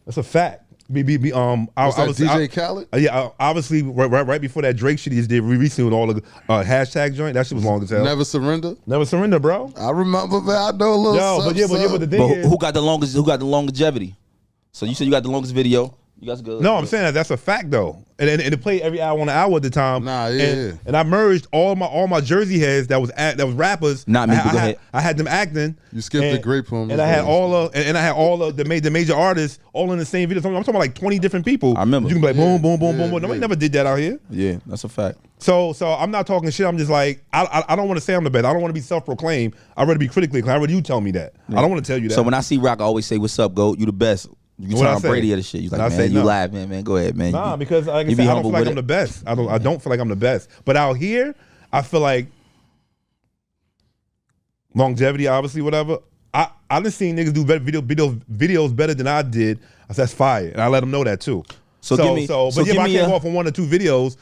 Speaker 1: That's a fact.
Speaker 3: Was that DJ Khaled?
Speaker 1: Yeah, obviously, right before that Drake shit he just did recently with all the hashtag joint. That shit was long as hell.
Speaker 3: Never surrender.
Speaker 1: Never surrender, bro.
Speaker 3: I remember, man. I know a little.
Speaker 1: Yo, but the thing
Speaker 5: But
Speaker 1: is,
Speaker 5: who got the longest? Who got the longevity? So you said you got the longest video. You guys go.
Speaker 1: no, I'm saying that's a fact though, and it played every hour on the hour at the time.
Speaker 3: Nah, yeah,
Speaker 1: and,
Speaker 3: yeah.
Speaker 1: and I merged all my Jersey heads that was rappers.
Speaker 5: Not me,
Speaker 1: I,
Speaker 5: but go
Speaker 1: I had,
Speaker 5: ahead.
Speaker 1: I had them acting.
Speaker 3: You skipped the grape poem.
Speaker 1: and I had all of the major artists all in the same video. I'm talking about like 20 different people.
Speaker 5: I remember.
Speaker 1: You can be like boom, boom, boom, boom,
Speaker 3: yeah,
Speaker 1: boom. Nobody
Speaker 3: yeah.
Speaker 1: never did that out here.
Speaker 5: Yeah, that's a fact.
Speaker 1: So I'm not talking shit. I'm just like I don't want to say I'm the best. I don't want to be self-proclaimed. I'd rather be critically acclaimed. I'd rather you tell me that. I don't want to tell you that.
Speaker 5: So when I see Rock, I always say, "What's up, GOAT? You the best." You
Speaker 1: What I
Speaker 5: Tom
Speaker 1: say?
Speaker 5: Brady of the shit. You like,
Speaker 1: I
Speaker 5: man,
Speaker 1: say
Speaker 5: you
Speaker 1: no.
Speaker 5: live, man. Go ahead, man.
Speaker 1: Nah,
Speaker 5: You-
Speaker 1: because like I
Speaker 5: you
Speaker 1: said,
Speaker 5: be
Speaker 1: I don't
Speaker 5: humble
Speaker 1: feel like
Speaker 5: with
Speaker 1: I'm
Speaker 5: it.
Speaker 1: the best. I don't feel like I'm the best. But out here, I feel like longevity, obviously, whatever. I done seen niggas do videos better than I did. I said that's fire, and I let them know that too.
Speaker 5: So give me-
Speaker 1: but
Speaker 5: so
Speaker 1: yeah,
Speaker 5: give
Speaker 1: if I
Speaker 5: me
Speaker 1: can't
Speaker 5: a-
Speaker 1: go off on 1 or 2 videos.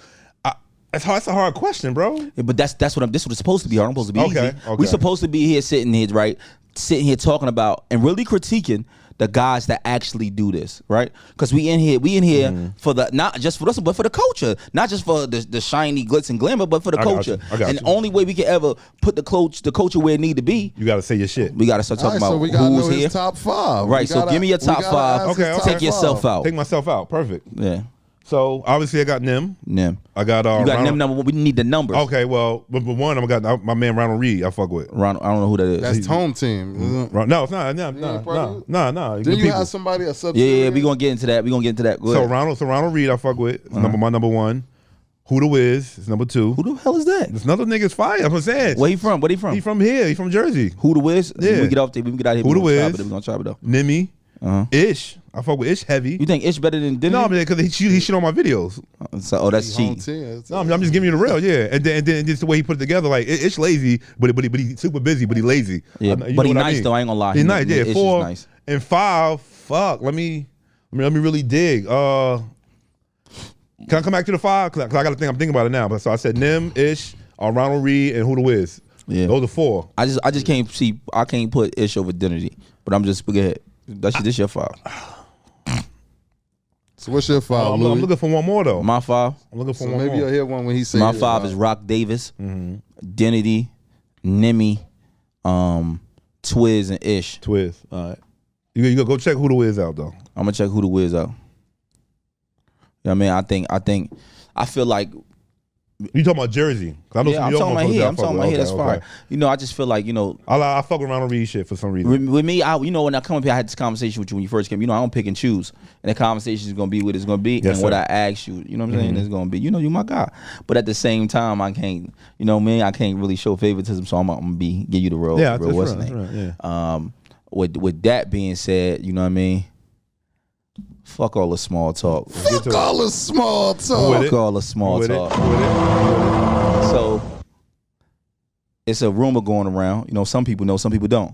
Speaker 1: That's a hard question, bro.
Speaker 5: Yeah, but that's what it's supposed to be. I'm supposed to be
Speaker 1: Okay,
Speaker 5: easy.
Speaker 1: okay.
Speaker 5: We supposed to be here sitting here talking about and really critiquing the guys that actually do this, right? Because we in here for the not just for us, but for the culture, not just for the shiny glitz and glamour, but for the culture.
Speaker 1: I got
Speaker 5: and
Speaker 1: you.
Speaker 5: the only way we can ever put the culture where it need to be,
Speaker 1: You gotta say your shit.
Speaker 5: we gotta start
Speaker 3: All
Speaker 5: talking
Speaker 3: right, so
Speaker 5: about
Speaker 3: we gotta know
Speaker 5: who's
Speaker 3: his
Speaker 5: here.
Speaker 3: top 5.
Speaker 5: Right, so give me your top 5.
Speaker 1: Okay,
Speaker 5: Take yourself out.
Speaker 1: Take myself out. Perfect.
Speaker 5: Yeah,
Speaker 1: So obviously I got Nim.
Speaker 5: Nim.
Speaker 1: I got
Speaker 5: You got
Speaker 1: Ronald-
Speaker 5: Nim number 1. We need the numbers.
Speaker 1: Okay, well, but one I got my man Ronald Reed. I fuck with.
Speaker 5: Ron, I don't know who that is.
Speaker 3: That's home team. Isn't it?
Speaker 1: No, it's not. No.
Speaker 3: Then
Speaker 1: Good
Speaker 3: you
Speaker 1: people.
Speaker 3: have somebody a subsidiary.
Speaker 5: yeah, we gonna get into that. Go
Speaker 1: So
Speaker 5: ahead.
Speaker 1: Ronald Reed, I fuck with. It's my number 1. Who the Wiz is number 2.
Speaker 5: Who the hell is that?
Speaker 1: This another nigga's fire. I'm saying.
Speaker 5: Where he from? Where he from?
Speaker 1: He from here. He from Jersey.
Speaker 5: Who the Wiz?
Speaker 1: Yeah.
Speaker 5: We get off there. We can get out here.
Speaker 1: Who the
Speaker 5: we gonna
Speaker 1: Wiz?
Speaker 5: chop it, we gonna chop it though.
Speaker 1: Nimmy. Ish. I fuck with Ish heavy.
Speaker 5: You think Ish better than Denny?
Speaker 1: No, because he shit on my videos.
Speaker 5: So, that's
Speaker 3: Home
Speaker 5: cheap.
Speaker 3: team.
Speaker 1: No, I'm just giving you the real, yeah. And then just the way he put it together, like Ish lazy, but he's super busy, but he lazy.
Speaker 5: Yeah,
Speaker 1: You
Speaker 5: but
Speaker 1: know
Speaker 5: he
Speaker 1: what I
Speaker 5: nice
Speaker 1: mean?
Speaker 5: though. I ain't gonna lie.
Speaker 1: He's nice, yeah.
Speaker 5: Ish is
Speaker 1: 4
Speaker 5: nice.
Speaker 1: and 5. Fuck. Let me really dig. Can I come back to the 5? Cause I got to think. I'm thinking about it now. But so I said Nim, Ish, Ronald Reed, and Who the Wiz.
Speaker 5: Yeah.
Speaker 1: Those are 4.
Speaker 5: I just can't see. I can't put Ish over Denny, but I'm just go ahead. This your 5.
Speaker 3: So what's your 5,
Speaker 1: I'm
Speaker 3: Louis?
Speaker 1: looking for one more though.
Speaker 5: My 5.
Speaker 1: I'm looking for
Speaker 3: So
Speaker 1: one
Speaker 3: maybe you'll
Speaker 1: more.
Speaker 3: hear one when he says
Speaker 5: My 5 is Rock Davis, Denny, Nimmy, Twiz, and Ish.
Speaker 1: Twiz. All right. You go check Who the Wiz out though.
Speaker 5: I'm gonna check Who the Wiz out. You know what I mean? I feel like
Speaker 1: You talking about Jersey? 'Cause I know
Speaker 5: yeah,
Speaker 1: some
Speaker 5: I'm
Speaker 1: New York
Speaker 5: talking about
Speaker 1: motherfuckers
Speaker 5: here.
Speaker 1: that
Speaker 5: I'm
Speaker 1: fuck
Speaker 5: talking
Speaker 1: with.
Speaker 5: about here.
Speaker 1: Okay,
Speaker 5: That's fine.
Speaker 1: okay.
Speaker 5: You know, I just feel like
Speaker 1: I fuck with Ronald Reed shit for some reason.
Speaker 5: with me, when I come up here, I had this conversation with you when you first came. You know, I don't pick and choose, and the conversation is gonna be what it's gonna be,
Speaker 1: Yes,
Speaker 5: and what
Speaker 1: sir.
Speaker 5: I ask you. You know what I'm saying? It's gonna be. You know, you my guy, but at the same time, I can't. You know, what I mean, I can't really show favoritism, so I'm gonna give you the real.
Speaker 1: Yeah,
Speaker 5: real what's
Speaker 1: that's
Speaker 5: name.
Speaker 1: right, yeah.
Speaker 5: With that being said, you know what I mean. Fuck all the small talk.
Speaker 3: Fuck all the small talk.
Speaker 1: With
Speaker 5: Fuck all the small
Speaker 1: With it.
Speaker 5: talk.
Speaker 1: With it.
Speaker 5: So it's a rumor going around. You know, some people know, some people don't.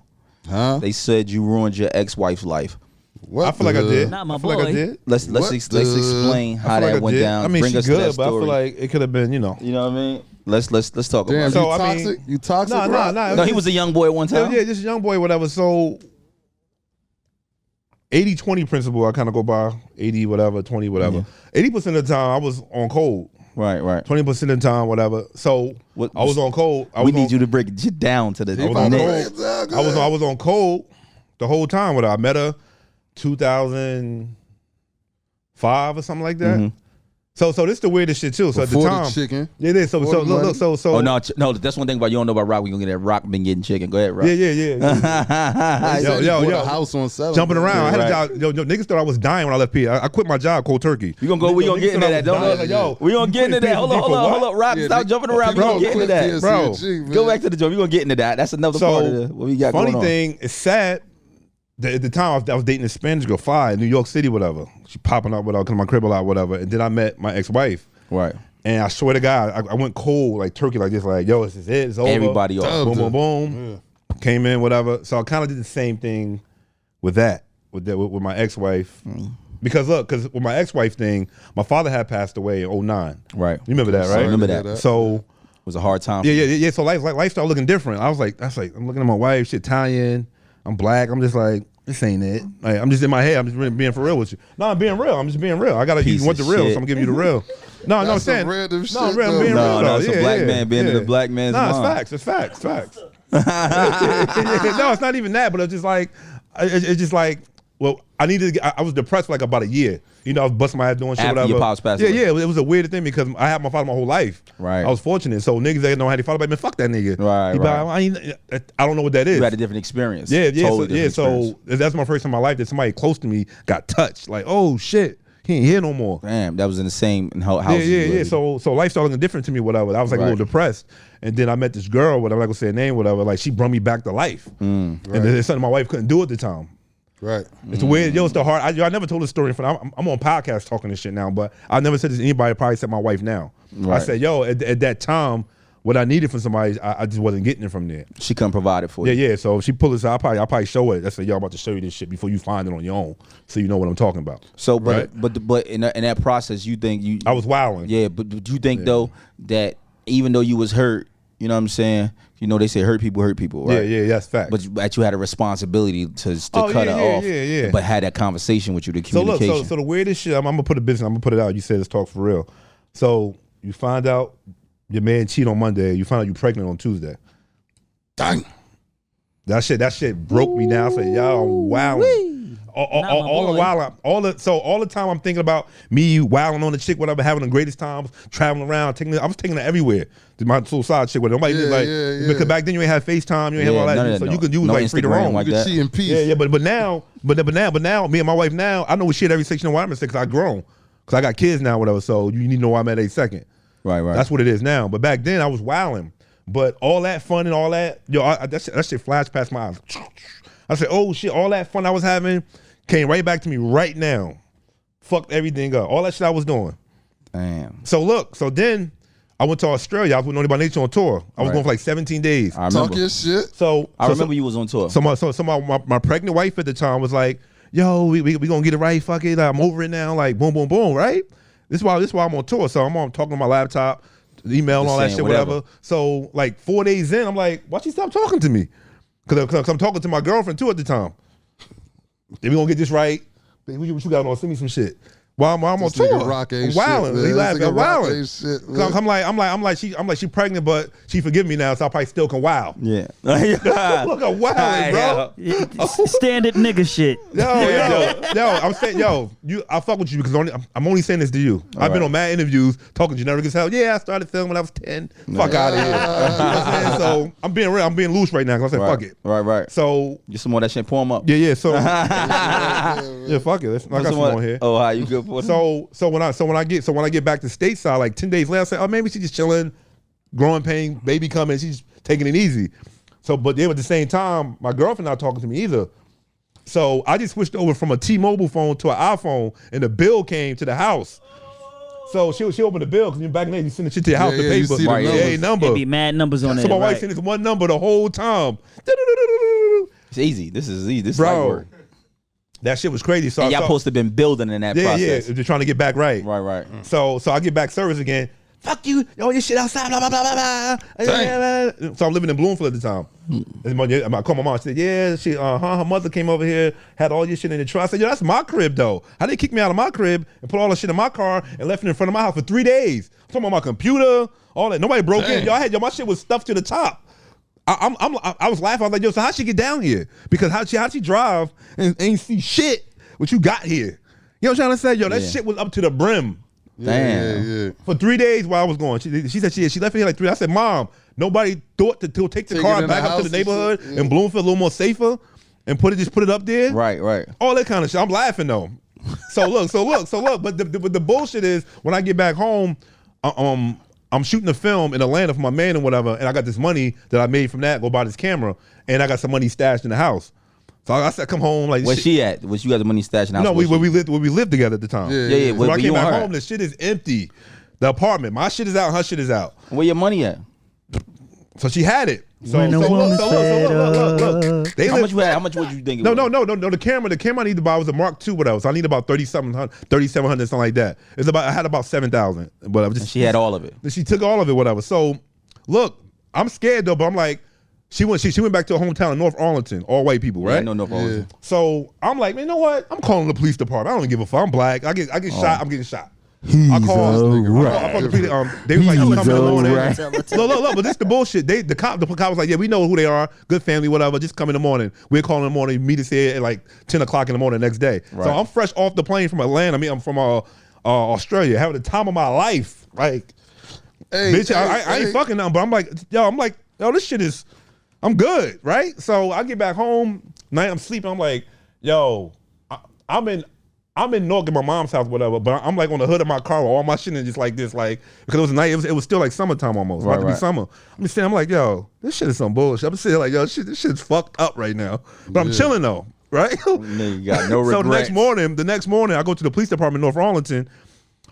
Speaker 3: Huh?
Speaker 5: They said you ruined your ex-wife's life.
Speaker 3: What
Speaker 1: I feel like I
Speaker 3: the-
Speaker 1: did.
Speaker 6: Not my
Speaker 1: I feel like I
Speaker 6: boy.
Speaker 1: did.
Speaker 5: Let's
Speaker 3: What
Speaker 5: explain
Speaker 1: I
Speaker 5: how
Speaker 1: feel like
Speaker 5: that
Speaker 1: I
Speaker 5: went
Speaker 1: did.
Speaker 5: down.
Speaker 1: I mean,
Speaker 5: Bring
Speaker 1: she's
Speaker 5: us to
Speaker 1: good,
Speaker 5: that
Speaker 1: but I
Speaker 5: story.
Speaker 1: feel like it could have been,
Speaker 5: You know what I mean? Let's talk
Speaker 3: Damn,
Speaker 5: about
Speaker 3: you
Speaker 1: So, I
Speaker 3: toxic?
Speaker 1: mean-
Speaker 3: You toxic,
Speaker 1: Nah,
Speaker 3: bro?
Speaker 1: nah.
Speaker 5: it. No, he was a young boy at one time.
Speaker 1: Yeah, just a young boy, whatever. So 80-20 principle, I kind of go by 80, whatever, 20, whatever. 80% of the time, I was on cold.
Speaker 5: Right.
Speaker 1: 20% of the time, whatever. So
Speaker 5: What-
Speaker 1: I was on cold.
Speaker 5: We need you to break it down to the
Speaker 3: He about to
Speaker 5: next.
Speaker 3: break it down, go
Speaker 1: I
Speaker 3: ahead.
Speaker 1: was on cold the whole time with her. I met her 2005 or something like that. So this the weirdest shit too. So
Speaker 3: Before
Speaker 1: at
Speaker 3: the
Speaker 1: the time,
Speaker 3: chicken.
Speaker 1: yeah, it is. So
Speaker 3: Before the money.
Speaker 1: look, so
Speaker 5: Oh no, that's one thing about you don't know about Rock. We gonna get that Rock been getting chicken. Go ahead, Rock.
Speaker 1: yeah.
Speaker 3: He said he
Speaker 1: yo.
Speaker 3: bought a house on 7th.
Speaker 1: Jumping around. I had a
Speaker 5: Right.
Speaker 1: job. Yo, niggas thought I was dying when I left here. I quit my job cold turkey.
Speaker 5: We gonna get into that. Don't we gonna get into that. Hold on, Rock.
Speaker 3: Yeah,
Speaker 5: Stop jumping around. We
Speaker 3: Bro,
Speaker 5: gonna get into
Speaker 3: quit
Speaker 5: that.
Speaker 1: Bro.
Speaker 3: TSCG, man.
Speaker 5: Go back to the joke. We gonna get into that. That's another part of
Speaker 1: So
Speaker 5: what we got
Speaker 1: funny
Speaker 5: going on.
Speaker 1: thing, it's sad. That at the time I was dating a Spanish girl, Fi, in New York City, whatever. She popping up, whatever, come to my crib a lot, whatever. And then I met my ex-wife.
Speaker 5: Right.
Speaker 1: And I swear to God, I went cold like turkey, like this, like, yo, this is it, it's over.
Speaker 5: Everybody off.
Speaker 1: Boom, boom, boom. Came in, whatever. So I kind of did the same thing with that, with my ex-wife. Because look, with my ex-wife thing, my father had passed away in 2009.
Speaker 5: Right.
Speaker 1: You remember that,
Speaker 3: Sorry
Speaker 1: right?
Speaker 3: to
Speaker 5: remember
Speaker 3: hear
Speaker 5: that.
Speaker 1: So
Speaker 5: It was a hard time.
Speaker 1: yeah. So life started looking different. I was like, I'm looking at my wife, she's Italian, I'm black. I'm just like, this ain't it. Like, I'm just in my head. I'm just really being for real with you. No, I'm being real. I'm just being real.
Speaker 5: Piece
Speaker 1: you want the
Speaker 5: of
Speaker 1: real,
Speaker 5: shit.
Speaker 1: so I'm giving you the real. No, I'm
Speaker 3: That's some
Speaker 1: saying.
Speaker 3: random shit,
Speaker 1: No, I'm being
Speaker 3: though.
Speaker 1: real.
Speaker 5: No,
Speaker 1: though.
Speaker 5: it's a black man being in a black man's
Speaker 1: Nah,
Speaker 5: mind.
Speaker 1: it's facts. No, it's not even that. But it's just like, well, I was depressed for like about a year. You know, I was busting my ass doing shit,
Speaker 5: After
Speaker 1: whatever.
Speaker 5: your pops passed
Speaker 1: yeah,
Speaker 5: away.
Speaker 1: yeah. It was a weird thing because I had my father my whole life.
Speaker 5: Right.
Speaker 1: I was fortunate. So niggas that know how to follow, like, man, fuck that nigga.
Speaker 5: Right,
Speaker 1: He be
Speaker 5: right.
Speaker 1: like, I don't know what that is.
Speaker 5: You had a different experience.
Speaker 1: Yeah.
Speaker 5: Totally different
Speaker 1: So
Speaker 5: experience.
Speaker 1: that's my first time in my life that somebody close to me got touched. Like, oh shit, he ain't here no more.
Speaker 5: Damn, that was in the same house.
Speaker 1: Yeah. So life started looking different to me, whatever. I was like a
Speaker 5: Right.
Speaker 1: little depressed, and then I met this girl, whatever. I'm not gonna say her name, whatever. Like she brought me back to life, and it's something my wife couldn't do at the time.
Speaker 3: Right.
Speaker 1: It's weird. Yo, it's the hard. I never told this story in front. I'm on podcast talking this shit now, but I never said this to anybody. Probably except my wife now. I
Speaker 5: Right.
Speaker 1: said, yo, at that time, what I needed from somebody, I just wasn't getting it from there.
Speaker 5: She couldn't provide it for you.
Speaker 1: Yeah. So if she pull this out, I'll probably show it. I said, yo, I'm about to show you this shit before you find it on your own, so you know what I'm talking about.
Speaker 5: So,
Speaker 1: Right.
Speaker 5: but in that process, you think you?
Speaker 1: I was wilding.
Speaker 5: Yeah, but do you think though that even though you was hurt, You know what I'm saying? You know they say hurt people, right?
Speaker 1: Yeah, that's fact.
Speaker 5: But you had a responsibility to cut her off.
Speaker 1: Yeah.
Speaker 5: But had that conversation with you, the
Speaker 1: So
Speaker 5: communication.
Speaker 1: look, so the weirdest shit. I'm gonna put a business. I'm gonna put it out. You said let's talk for real. So you find out your man cheat on Monday. You find out you pregnant on Tuesday.
Speaker 3: Dang.
Speaker 1: That shit broke me down. I said, y'all wilding. All the while, all the time I'm thinking about me wilding on the chick, whatever, having the greatest times, traveling around, I was taking her everywhere. To my little side chick with nobody because back then you ain't have FaceTime, you ain't have all that, so you could use like free to roam.
Speaker 5: like
Speaker 3: You
Speaker 5: that.
Speaker 3: could see in peace.
Speaker 1: Yeah, but now, me and my wife now, I know what shit every 6 why I'm in because I grown, because I got kids now, whatever. So you need to know why I'm at 8 second.
Speaker 5: Right.
Speaker 1: That's what it is now. But back then I was wilding. But all that fun and all that, that shit flashed past my eyes. I said, oh shit, all that fun I was having came right back to me right now. Fucked everything up. All that shit I was doing.
Speaker 5: Damn.
Speaker 1: So then I went to Australia. I was with Nobody by Nature on tour. I was going for like 17 days.
Speaker 5: I remember.
Speaker 3: Talk your shit.
Speaker 5: I remember you was on tour.
Speaker 1: So my pregnant wife at the time was like, yo, we gonna get it right, fuck it. I'm over it now, like boom, boom, boom, right? This is why I'm on tour. So I'm talking on my laptop, email and all that shit, whatever. So like 4 days in, I'm like, why she stop talking to me? Cause I'm talking to my girlfriend too at the time. Then we gonna get this right. What you got on? Send me some shit. While I'm on tour, I'm wilding. He laughing, I'm wilding. I'm like she pregnant, but she forgive me now, so I probably still can wow.
Speaker 5: Yeah.
Speaker 1: Look, I'm wilding, bro.
Speaker 6: Standard nigga shit.
Speaker 1: Yo, I'm saying, I fuck with you because I'm only saying this to you. I've been on mad interviews talking generic as hell. Yeah, I started filming when I was 10. Fuck out of here. You know what I'm saying? So I'm being real. I'm being loose right now because I said fuck it.
Speaker 5: Right.
Speaker 1: So
Speaker 5: get some more of that shit. Pour them up.
Speaker 1: yeah. So yeah, fuck it. I got some on here.
Speaker 5: Oh, how you good for it?
Speaker 1: So when I get back to stateside, like 10 days later, I say, oh, maybe she's just chilling, growing pain, baby coming, she's taking it easy. So, but then at the same time, my girlfriend not talking to me either. So I just switched over from a T-Mobile phone to an iPhone, and the bill came to the house. So she opened the bill because back then you send the shit to your house, the
Speaker 3: you
Speaker 1: paper,
Speaker 3: see the
Speaker 1: number.
Speaker 6: It be mad numbers on there.
Speaker 1: So my wife sent this one number the whole time.
Speaker 5: It's easy. This is easy. This is
Speaker 1: Bro,
Speaker 5: light work.
Speaker 1: that shit was crazy. So
Speaker 5: And y'all supposed to have been building in that process.
Speaker 1: Yeah, they're trying to get back right.
Speaker 5: Right.
Speaker 1: So I get back service again. Fuck you, all your shit outside, blah, blah, blah, blah, blah. So I'm living in Bloomfield at the time. And I call my mom, she said, yeah, her mother came over here, had all your shit in the trunk. I said, yo, that's my crib though. How they kick me out of my crib and put all the shit in my car and left it in front of my house for 3 days? I'm talking about my computer, all that. Nobody broke in. My shit was stuffed to the top. I was laughing. I was like, yo, so how'd she get down here? Because how'd she drive and ain't see shit what you got here? You know what I'm trying to say? Yo, that shit was up to the brim.
Speaker 5: Damn.
Speaker 3: Yeah.
Speaker 1: For 3 days while I was going. She said she left here like 3 days. I said, Mom, nobody thought to take the car back up to the neighborhood and Bloomfield a little more safer and put it up there?
Speaker 5: Right.
Speaker 1: All that kind of shit. I'm laughing though. So look. But the bullshit is when I get back home, I'm shooting a film in Atlanta for my man and whatever, and I got this money that I made from that, go buy this camera, and I got some money stashed in the house. So I said, come home like.
Speaker 5: Where's she at? Was you got the money stashed in the house?
Speaker 1: No, where we lived together at the time.
Speaker 5: Yeah.
Speaker 1: So when I came back home,
Speaker 5: her?
Speaker 1: the shit is empty. The apartment, my shit is out, her shit is out.
Speaker 5: Where your money at?
Speaker 1: So she had it. So
Speaker 6: When a woman's fed
Speaker 1: look.
Speaker 5: How much you had? How much would you think it
Speaker 1: No.
Speaker 5: was?
Speaker 1: The camera I need to buy was a Mark II, whatever. So I need about 3,700, something like that. I had about 7,000, but I was just.
Speaker 5: And she had all of it.
Speaker 1: She took all of it, whatever. So look, I'm scared though, but I'm like, she went back to her hometown in North Arlington, all white people, right?
Speaker 5: Yeah, I know North Arlington.
Speaker 1: So I'm like, man, you know what? I'm calling the police department. I don't give a fuck. I'm black. I get shot. I'm getting shot. I call the police. They was like, you coming in the morning. Look, but this the bullshit. The cop was like, yeah, we know who they are. Good family, whatever. Just come in the morning. We're calling in the morning. Meet us here at like 10 o'clock in the morning the next day.
Speaker 5: Right.
Speaker 1: So I'm fresh off the plane from Atlanta. I'm from Australia, having the time of my life. Like, bitch, I ain't fucking nothing. But I'm like, yo, this shit is. I'm good, right? So I get back home. Night I'm sleeping. I'm like, yo, I'm in North at my mom's house, whatever. But I'm like on the hood of my car, with all my shit in just like this, like because it was night. It was still like summertime almost. About to be summer. I'm just saying, I'm like, yo, this shit is some bullshit. I'm sitting like, yo, this shit's fucked up right now. But I'm chilling though, right?
Speaker 5: You got no regrets.
Speaker 1: So the next morning, I go to the police department in North Arlington.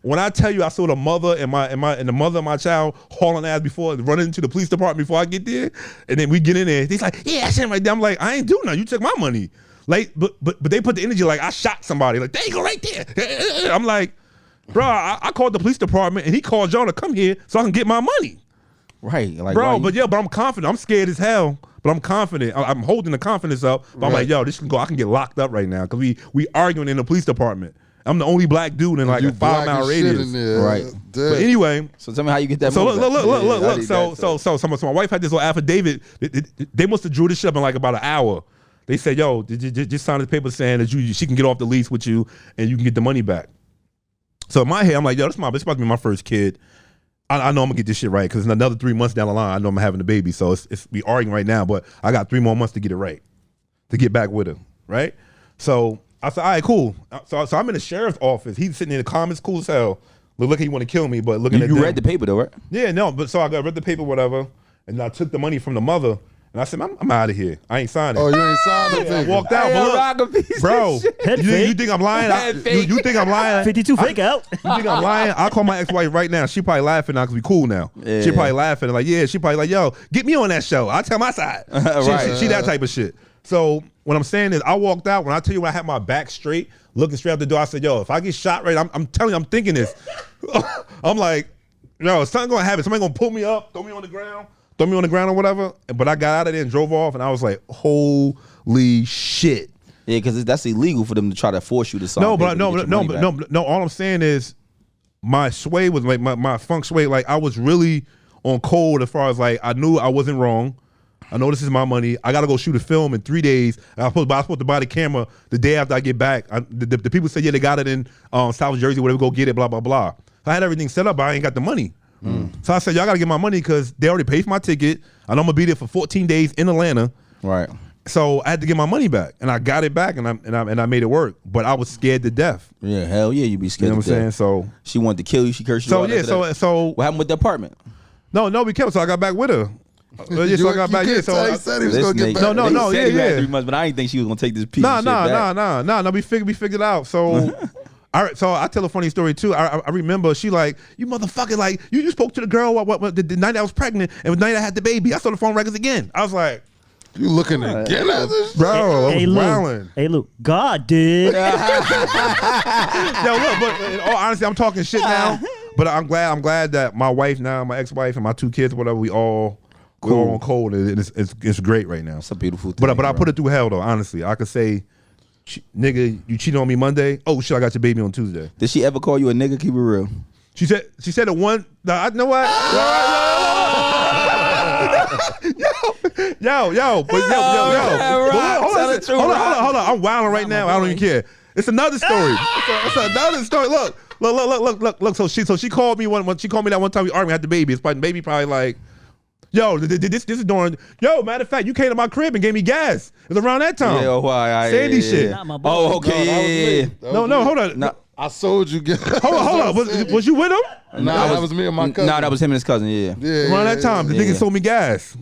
Speaker 1: When I tell you I saw the mother and the mother of my child hauling ass running into the police department before I get there, and then we get in there, he's like, yeah, I said right there. I'm like, I ain't doing nothing. You took my money. Like, but they put the energy like I shot somebody. Like, there you go right there. I'm like, bro, I called the police department and he called John to come here so I can get my money.
Speaker 5: Right, like
Speaker 1: bro.
Speaker 5: why
Speaker 1: But
Speaker 5: you-
Speaker 1: but I'm confident. I'm scared as hell, but I'm confident. I'm holding the confidence up. But I'm
Speaker 3: Right.
Speaker 1: like, yo, this can go. I can get locked up right now because we arguing in the police department. I'm the only black dude in like
Speaker 3: You
Speaker 1: a
Speaker 3: black
Speaker 1: 5 mile
Speaker 3: as shit
Speaker 1: radius.
Speaker 3: in there.
Speaker 5: Right.
Speaker 3: Dead.
Speaker 1: But anyway,
Speaker 5: So tell me how you get that.
Speaker 1: so
Speaker 5: money
Speaker 1: look,
Speaker 5: back.
Speaker 1: look.
Speaker 5: Yeah, I need
Speaker 1: So
Speaker 5: that,
Speaker 1: so my wife had this little affidavit. They must have drew this shit up in like about an hour. They said, yo, just sign this paper saying that she can get off the lease with you and you can get the money back. So in my head, I'm like, yo, this about to be my first kid. I know I'm gonna get this shit right because in another 3 months down the line, I know I'm having a baby. So it's we arguing right now, but I got 3 more months to get it right, to get back with her, right? So I said, all right, cool. So I'm in the sheriff's office. He's sitting in the comments, cool as hell. Look, he want to kill me, but looking at
Speaker 5: You
Speaker 1: them.
Speaker 5: read the paper though, right?
Speaker 1: Yeah, no, but so I read the paper, whatever, and I took the money from the mother, and I said, I'm out of here. I ain't signing.
Speaker 3: Oh, you ain't signed the
Speaker 1: I
Speaker 3: paper.
Speaker 1: walked out, but look, bro,
Speaker 6: Head
Speaker 1: you
Speaker 6: fake.
Speaker 1: think I'm lying?
Speaker 5: Head fake.
Speaker 1: You think I'm lying?
Speaker 6: 52 fake out.
Speaker 1: You think I'm lying? I'll call my ex-wife right now. She probably laughing now because we cool now.
Speaker 5: Yeah.
Speaker 1: She probably laughing like, yeah. She probably like, yo, get me on that show. I'll tell my side.
Speaker 5: Right.
Speaker 1: She that type of shit. So what I'm saying is, I walked out. When I tell you, when I had my back straight, looking straight out the door, I said, yo, if I get shot right, I'm telling you, I'm thinking this. I'm like, yo, something gonna happen. Somebody gonna pull me up, throw me on the ground or whatever. But I got out of there and drove off, and I was like, holy shit.
Speaker 5: Yeah, because that's illegal for them to try to force you to sign.
Speaker 1: No,
Speaker 5: paper
Speaker 1: but
Speaker 5: to
Speaker 1: no,
Speaker 5: get your
Speaker 1: no,
Speaker 5: money
Speaker 1: no,
Speaker 5: back.
Speaker 1: no. All I'm saying is, my sway was like my funk sway. Like I was really on cold as far as like I knew I wasn't wrong. I know this is my money. I got to go shoot a film in 3 days. I was supposed to buy the camera the day after I get back. The people said, yeah, they got it in South Jersey, whatever, go get it, blah, blah, blah. I had everything set up, but I ain't got the money. So I said, y'all got to get my money because they already paid for my ticket. I know I'm going to be there for 14 days in Atlanta.
Speaker 5: Right.
Speaker 1: So I had to get my money back. And I got it back, and I made it work. But I was scared to death.
Speaker 5: Yeah, hell yeah, you be
Speaker 1: You
Speaker 5: scared.
Speaker 1: know what I'm saying? So,
Speaker 5: She wanted to kill you. She cursed you
Speaker 1: so
Speaker 5: out.
Speaker 1: yeah,
Speaker 5: after that.
Speaker 1: so
Speaker 5: What happened with the apartment?
Speaker 1: no, we kept. So I got back with her. Yeah, so I got back. Yeah, so
Speaker 3: he said he was gonna get
Speaker 5: nigga-
Speaker 3: back.
Speaker 1: No,
Speaker 5: they said
Speaker 1: yeah,
Speaker 5: he had
Speaker 1: yeah.
Speaker 5: 3 months, but I didn't think she was gonna take this piece.
Speaker 1: Nah,
Speaker 5: of shit back.
Speaker 1: nah. We figured it out. So, so I tell a funny story too. I remember she like, you motherfucker, like you spoke to the girl what the night I was pregnant and the night I had the baby. I saw the phone records again. I was like,
Speaker 3: You looking again at this?
Speaker 1: bro, I
Speaker 6: Hey,
Speaker 1: was
Speaker 6: Luke.
Speaker 1: wilding.
Speaker 6: Hey, Luke. God did.
Speaker 1: Yo, look, but in all honesty, I'm talking shit now. But I'm glad that my wife now, my ex-wife, and my 2 kids, whatever, we're all on cold, and it's great right now.
Speaker 5: It's a beautiful thing.
Speaker 1: But I put it through hell though. Honestly, I could say, nigga, you cheated on me Monday. Oh shit, I got your baby on Tuesday.
Speaker 5: Did she ever call you a nigga? Keep it real.
Speaker 1: She said it one. I know what. Yo. But hold on. I'm wilding right now. I don't even care. It's another story. It's another story. Look. So she called me when she called me that one time we argued, had the baby. It's probably baby probably like, yo, this is during. Yo, matter of fact, you came to my crib and gave me gas. It was around that time.
Speaker 5: Yeah, why?
Speaker 1: Sandy shit.
Speaker 6: Not my boy.
Speaker 5: Oh, okay, yeah.
Speaker 1: No, hold on.
Speaker 5: No.
Speaker 3: I sold you.
Speaker 1: Hold on. Was you with him?
Speaker 3: Nah, that was me and my cousin.
Speaker 5: Nah, that was him and his cousin. Yeah.
Speaker 3: Yeah,
Speaker 1: Around that time, the
Speaker 5: yeah.
Speaker 1: nigga sold me gas.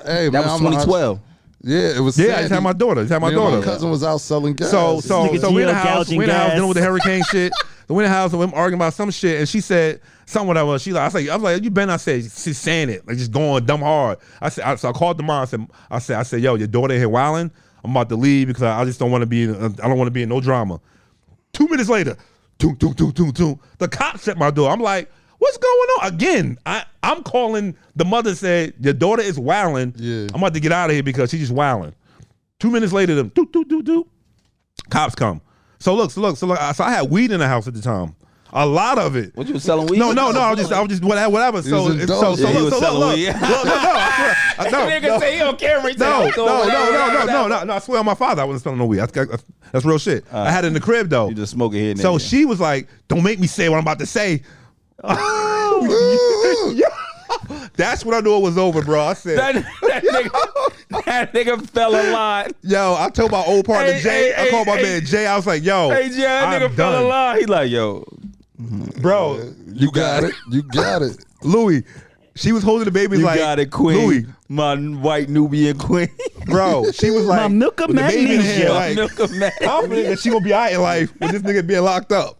Speaker 3: Hey,
Speaker 5: That
Speaker 3: man,
Speaker 5: was 2012.
Speaker 3: Yeah, it was.
Speaker 1: Yeah, I just had my daughter.
Speaker 3: Me and my cousin was out selling gas.
Speaker 1: So
Speaker 6: nigga
Speaker 1: we in the
Speaker 6: Gio
Speaker 1: house
Speaker 6: gouging
Speaker 1: dealing
Speaker 6: gas.
Speaker 1: with the hurricane shit. So we in the house and we're arguing about some shit, and she said something whatever. She like, I was like, you been? I said, she's saying it like just going dumb hard. So I called the mom. I said, yo, your daughter here wilding. I'm about to leave because I just don't want to be. I don't want to be in no drama. 2 minutes later, toom. The cops at my door. I'm like, what's going on? Again, I'm calling the mother. Said your daughter is wilding.
Speaker 3: Yeah.
Speaker 1: I'm about to get out of here because she's just wilding. 2 minutes later, them do. Cops come. So look. So I had weed in the house at the time. A lot of it.
Speaker 5: What you was selling weed?
Speaker 1: No. I was just whatever. So
Speaker 3: was indulged.
Speaker 5: Yeah, he was
Speaker 1: look.
Speaker 5: selling weed.
Speaker 1: No.
Speaker 5: say he on camera. He said,
Speaker 1: No,
Speaker 5: "I'm
Speaker 1: I swear on my father, I wasn't selling no weed. That's real shit. I had it in the crib though.
Speaker 5: You just smoking here. And
Speaker 1: So
Speaker 5: there.
Speaker 1: she was like, "Don't make me say what I'm about to say." That's when I knew it was over, bro. I said,
Speaker 5: that nigga fell in line.
Speaker 1: "Yo," I told my old partner
Speaker 5: Hey,
Speaker 1: Jay.
Speaker 5: hey,
Speaker 1: I called my
Speaker 5: hey,
Speaker 1: man Jay. I was like, "Yo,
Speaker 5: Hey, Jay, that nigga
Speaker 1: I'm
Speaker 5: fell in
Speaker 1: done,
Speaker 5: line. He like, yo,
Speaker 1: bro."
Speaker 3: You got it. You got it.
Speaker 1: Louis, she was holding the baby
Speaker 5: you
Speaker 1: like,
Speaker 5: got it, queen.
Speaker 1: Louis,
Speaker 5: My white Nubian queen.
Speaker 1: bro. She was like,
Speaker 6: My milk of
Speaker 1: with the baby in
Speaker 6: magnesia.
Speaker 1: hand, like,
Speaker 5: Milk of man.
Speaker 1: confident that she gonna be all right in life with this nigga being locked up.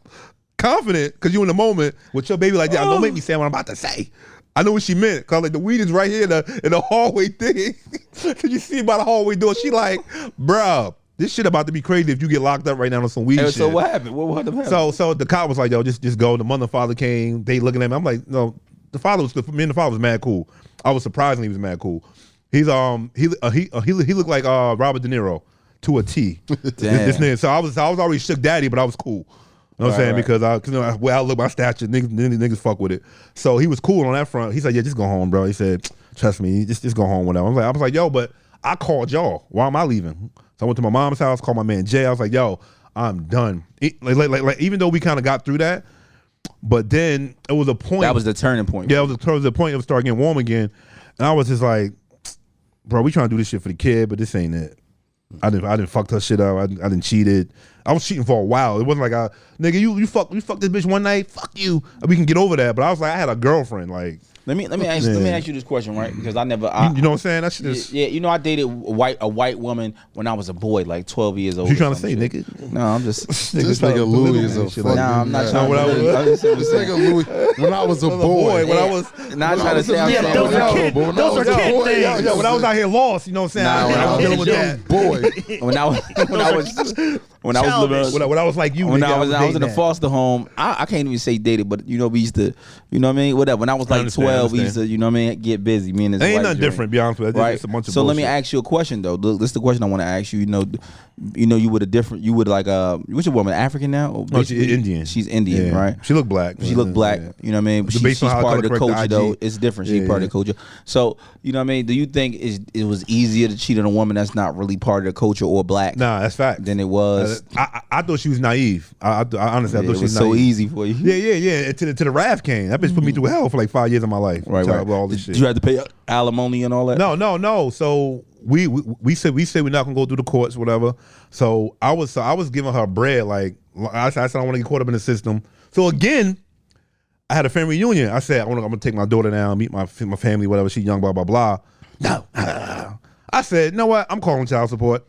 Speaker 1: Confident, cause you in the moment with your baby like that. Don't make me say what I'm about to say. I know what she meant, cause like the weed is right here in the hallway thing. Cause you see by the hallway door, she like, bruh, this shit about to be crazy if you get locked up right now on some weed
Speaker 5: Hey,
Speaker 1: shit.
Speaker 5: so what happened? What happened?
Speaker 1: So the cop was like, yo, just go. The mother and father came. They looking at me. I'm like, no. The father was good. Me and the father was mad cool. I was surprisingly he was mad cool. He's he looked like Robert De Niro to a T. This nigga. So I was already shook daddy, but I was cool. You know what I'm saying? Because I look my stature, niggas fuck with it. So he was cool on that front. He said, yeah, just go home, bro. He said, trust me, just go home, whatever. I was like, yo, but I called y'all. Why am I leaving? So I went to my mom's house, called my man Jay. I was like, yo, I'm done. Like even though we kind of got through that, but then it was a point.
Speaker 5: That was the turning point.
Speaker 1: Yeah, it was the point of starting getting warm again. And I was just like, bro, we trying to do this shit for the kid, but this ain't it. I didn't fuck her shit up. I didn't cheated. I was cheating for a while. It wasn't like nigga, you fuck this bitch one night. Fuck you. We can get over that. But I was like, I had a girlfriend. Like,
Speaker 5: let me ask you this question, right? Because I never,
Speaker 1: you know what I'm saying? That shit is.
Speaker 5: Yeah, you know, I dated a white woman when I was a boy, like 12 years old.
Speaker 1: What you trying to say, nigga?
Speaker 5: No, I'm just.
Speaker 3: This nigga Louis is a fucking.
Speaker 5: Nah, I'm not trying
Speaker 3: to. This nigga Louis. When I was a boy,
Speaker 1: when I was
Speaker 5: not trying to say.
Speaker 6: Those are kid things.
Speaker 1: Yo, when I was out here lost, you know what I'm saying? I was dealing with that.
Speaker 3: Boy.
Speaker 5: When I was like you, when I was in a foster home, I can't even say dated, but you know we used to, you know what I mean, whatever. When I was like 12, we used to, you know what I mean, get busy. Me and this
Speaker 1: ain't nothing different, be honest with you.
Speaker 5: Right.
Speaker 1: It's a bunch of
Speaker 5: so
Speaker 1: bullshit.
Speaker 5: let me ask you a question though. This is the question I want to ask you. You would like what's your woman, African now? Or
Speaker 1: no, she's Indian.
Speaker 5: She's Indian, right?
Speaker 1: She look black.
Speaker 5: She look black.
Speaker 1: Yeah.
Speaker 5: You know what I mean? She's part of the culture though. It's different. She's part of the culture. So you know what I mean? Do you think it was easier to cheat on a woman that's not really part of the culture or black?
Speaker 1: Nah, that's fact.
Speaker 5: Than it was.
Speaker 1: I thought she was naive. I honestly I thought she was
Speaker 5: so
Speaker 1: naive.
Speaker 5: easy for you.
Speaker 1: Yeah. To the wrath came. That bitch put me through hell for like 5 years of my life.
Speaker 5: Right.
Speaker 1: All this shit.
Speaker 5: Did you have to pay alimony and all that?
Speaker 1: No. So we said we're not gonna go through the courts, whatever. So I was giving her bread. Like I said, I don't want to get caught up in the system. So again, I had a family reunion. I said I'm gonna take my daughter down, meet my family, whatever. She's young, blah blah blah. No. I said, you know what? I'm calling child support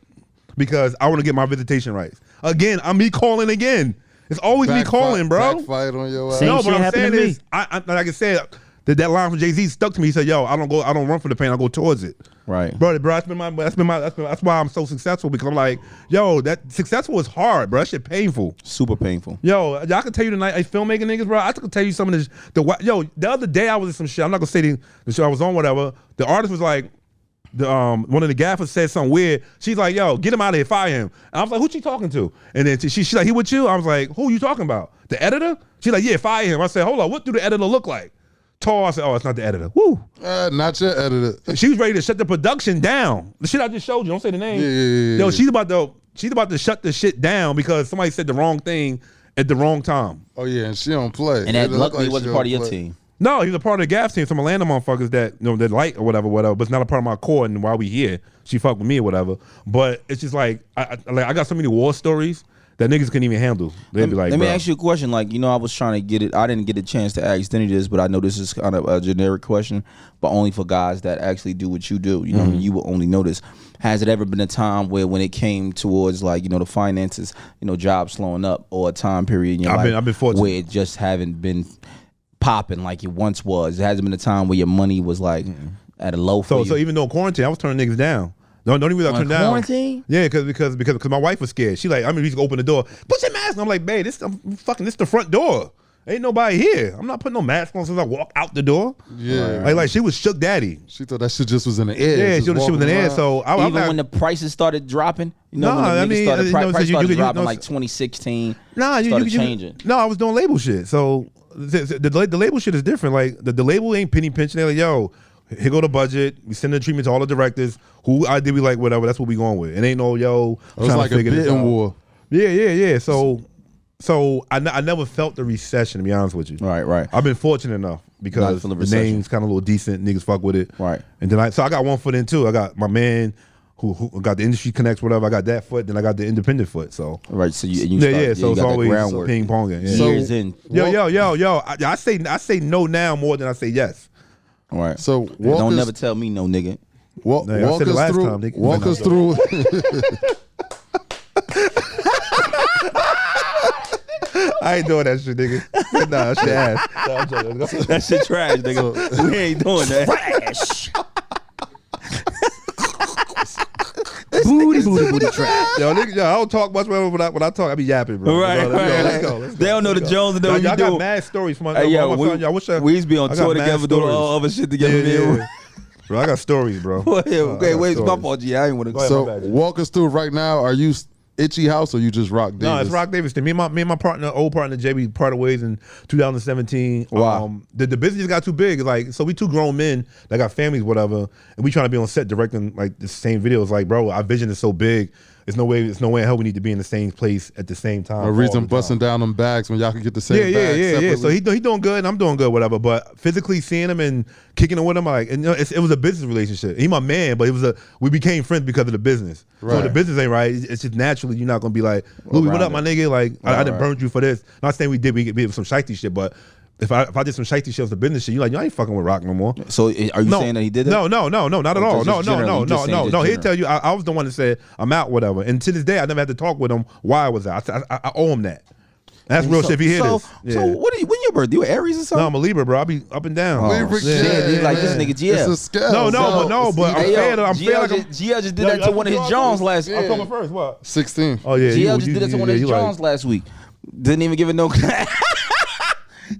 Speaker 1: because I want to get my visitation rights. Again, I'm me calling again. It's always me calling, bro.
Speaker 3: Backfired on your ass.
Speaker 6: Same
Speaker 1: No,
Speaker 6: shit
Speaker 1: but I'm
Speaker 6: happened
Speaker 1: saying
Speaker 6: to me.
Speaker 1: is, like I said, that line from Jay-Z stuck to me. He said, "Yo, I don't run from the pain. I go towards it."
Speaker 5: Right,
Speaker 1: bro. That's why I'm so successful because I'm like, yo, that successful is hard, bro. That shit painful,
Speaker 5: super painful.
Speaker 1: Yo, I can tell you tonight, filmmaking niggas, bro. I can tell you some of this. The other day I was in some shit. I'm not gonna say the show I was on, whatever. The artist was like, one of the gaffers said something weird. She's like, yo, get him out of here, fire him. And I was like, who she talking to? And then she's like, he with you? I was like, who you talking about? The editor? She's like, yeah, fire him. I said, hold on, what do the editor look like? Tall. I said, oh, it's not the editor. Woo.
Speaker 3: Not your editor.
Speaker 1: She was ready to shut the production down. The shit I just showed you, don't say the name.
Speaker 3: Yeah.
Speaker 1: Yo, she's about to shut the shit down because somebody said the wrong thing at the wrong time.
Speaker 3: Oh yeah, and she don't play.
Speaker 5: And that luckily wasn't part of your team.
Speaker 1: No, he's a part of the Gaff team. Some Atlanta motherfuckers that that like or whatever, but it's not a part of my core. And while we here, she fucked with me or whatever. But it's just like I got so many war stories that niggas couldn't even handle. They'd be like,
Speaker 5: let me ask you a question. Like, you know, I was trying to get it. I didn't get a chance to ask Denny this, but I know this is kind of a generic question, but only for guys that actually do what you do. You know, you will only know this. Has it ever been a time where, when it came towards like, you know, the finances, you know, jobs slowing up, or a time period in your life
Speaker 1: I've been fortunate
Speaker 5: where it just haven't been popping like it once was? It hasn't been a time where your money was like at a low for you.
Speaker 1: So even though quarantine, I was turning niggas down. Don't even turn down.
Speaker 5: Quarantine?
Speaker 1: Yeah, because my wife was scared. She like, I mean, we used to open the door, put your mask on. I'm like, babe, this the front door. Ain't nobody here. I'm not putting no mask on since I walk out the door.
Speaker 3: Yeah.
Speaker 1: Like she was shook daddy.
Speaker 3: She thought that shit just was in the air.
Speaker 1: Yeah, she was in the air. So
Speaker 5: even when the prices started dropping, you know, price started dropping like 2016. Started changing.
Speaker 1: No, I was doing label shit. So the label shit is different. Like the label ain't penny pinching. They're like, yo, here go the budget. We send the treatment to all the directors. Who idea we like, whatever. That's what we going with. It ain't no yo.
Speaker 3: It was like a bidding war.
Speaker 1: Yeah. So I never felt the recession, to be honest with you.
Speaker 5: Right.
Speaker 1: I've been fortunate enough because the name's kind of a little decent. Niggas fuck with it.
Speaker 5: Right.
Speaker 1: And then I got one foot in too. I got my man who got the industry connects, whatever. I got that foot. Then I got the independent foot. So
Speaker 5: right. So you
Speaker 1: so it's always ping ponging. Yeah.
Speaker 5: Years in.
Speaker 1: Yo. I say no now more than I say yes.
Speaker 5: All right.
Speaker 3: So
Speaker 5: don't never tell me no, nigga.
Speaker 3: Walk us through.
Speaker 1: I ain't doing that shit, nigga. Nah, that shit ass. No, I'm joking.
Speaker 5: That shit trash, nigga. We ain't doing that.
Speaker 6: Trash. Booty trash.
Speaker 1: Yo, nigga, I don't talk much when I talk. I be yapping, bro.
Speaker 5: Right.
Speaker 1: Let's go.
Speaker 5: They don't know the Jones and
Speaker 1: y'all got mad stories from my son.
Speaker 5: we used to be on tour together, doing all other shit together.
Speaker 1: Yeah. Bro, I got stories, bro.
Speaker 5: Okay, wait, it's my
Speaker 1: stories.
Speaker 5: fault, G. I ain't want to.
Speaker 1: ahead,
Speaker 3: So
Speaker 1: my bad.
Speaker 3: walk us through right now. Are you Itchy House or you just Rock Davis?
Speaker 1: No, it's Rock Davis. Me and my partner, old partner Jay, we parted ways in 2017.
Speaker 5: Wow.
Speaker 1: The business got too big. Like, so we two grown men that got families, whatever, and we trying to be on set directing like the same videos. Like, bro, our vision is so big. There's no way in hell we need to be in the same place at the same time.
Speaker 3: A reason busting down them bags when y'all can get the same
Speaker 1: Yeah.
Speaker 3: bag separately?
Speaker 1: So he doing good, and I'm doing good, whatever. But physically seeing him and kicking it with him, like, and, it was a business relationship. He my man, but we became friends because of the business. So
Speaker 3: Right.
Speaker 1: if the business ain't right, it's just naturally you're not gonna be like, Louis, what up, my nigga? Like, I done burned you for this. Not saying we did some shiesty shit, but if I did some shiesty shit on the business shit, you like, you ain't fucking with Rock no more.
Speaker 5: So are you saying that he did that?
Speaker 1: No, not at
Speaker 5: Or
Speaker 1: all.
Speaker 5: just generally, just saying just
Speaker 1: No. He'd
Speaker 5: general?
Speaker 1: tell you I was the one that said I'm out, whatever. And to this day, I never had to talk with him why I was out. I owe him that. That's real shit. If you hear this,
Speaker 5: So when your birthday? You Aries or
Speaker 1: no,
Speaker 5: something?
Speaker 1: I'm a Libra, bro. I be up and down.
Speaker 3: Libra
Speaker 5: shit.
Speaker 3: kid,
Speaker 5: Like this nigga GL.
Speaker 3: It's a scale.
Speaker 1: But I'm fair. I'm fair. Like
Speaker 5: GL just did that to one of his Johns last week.
Speaker 1: October 1st. What?
Speaker 3: 16.
Speaker 1: Oh yeah.
Speaker 5: GL just did that to one of his Johns last week. Didn't even give it no.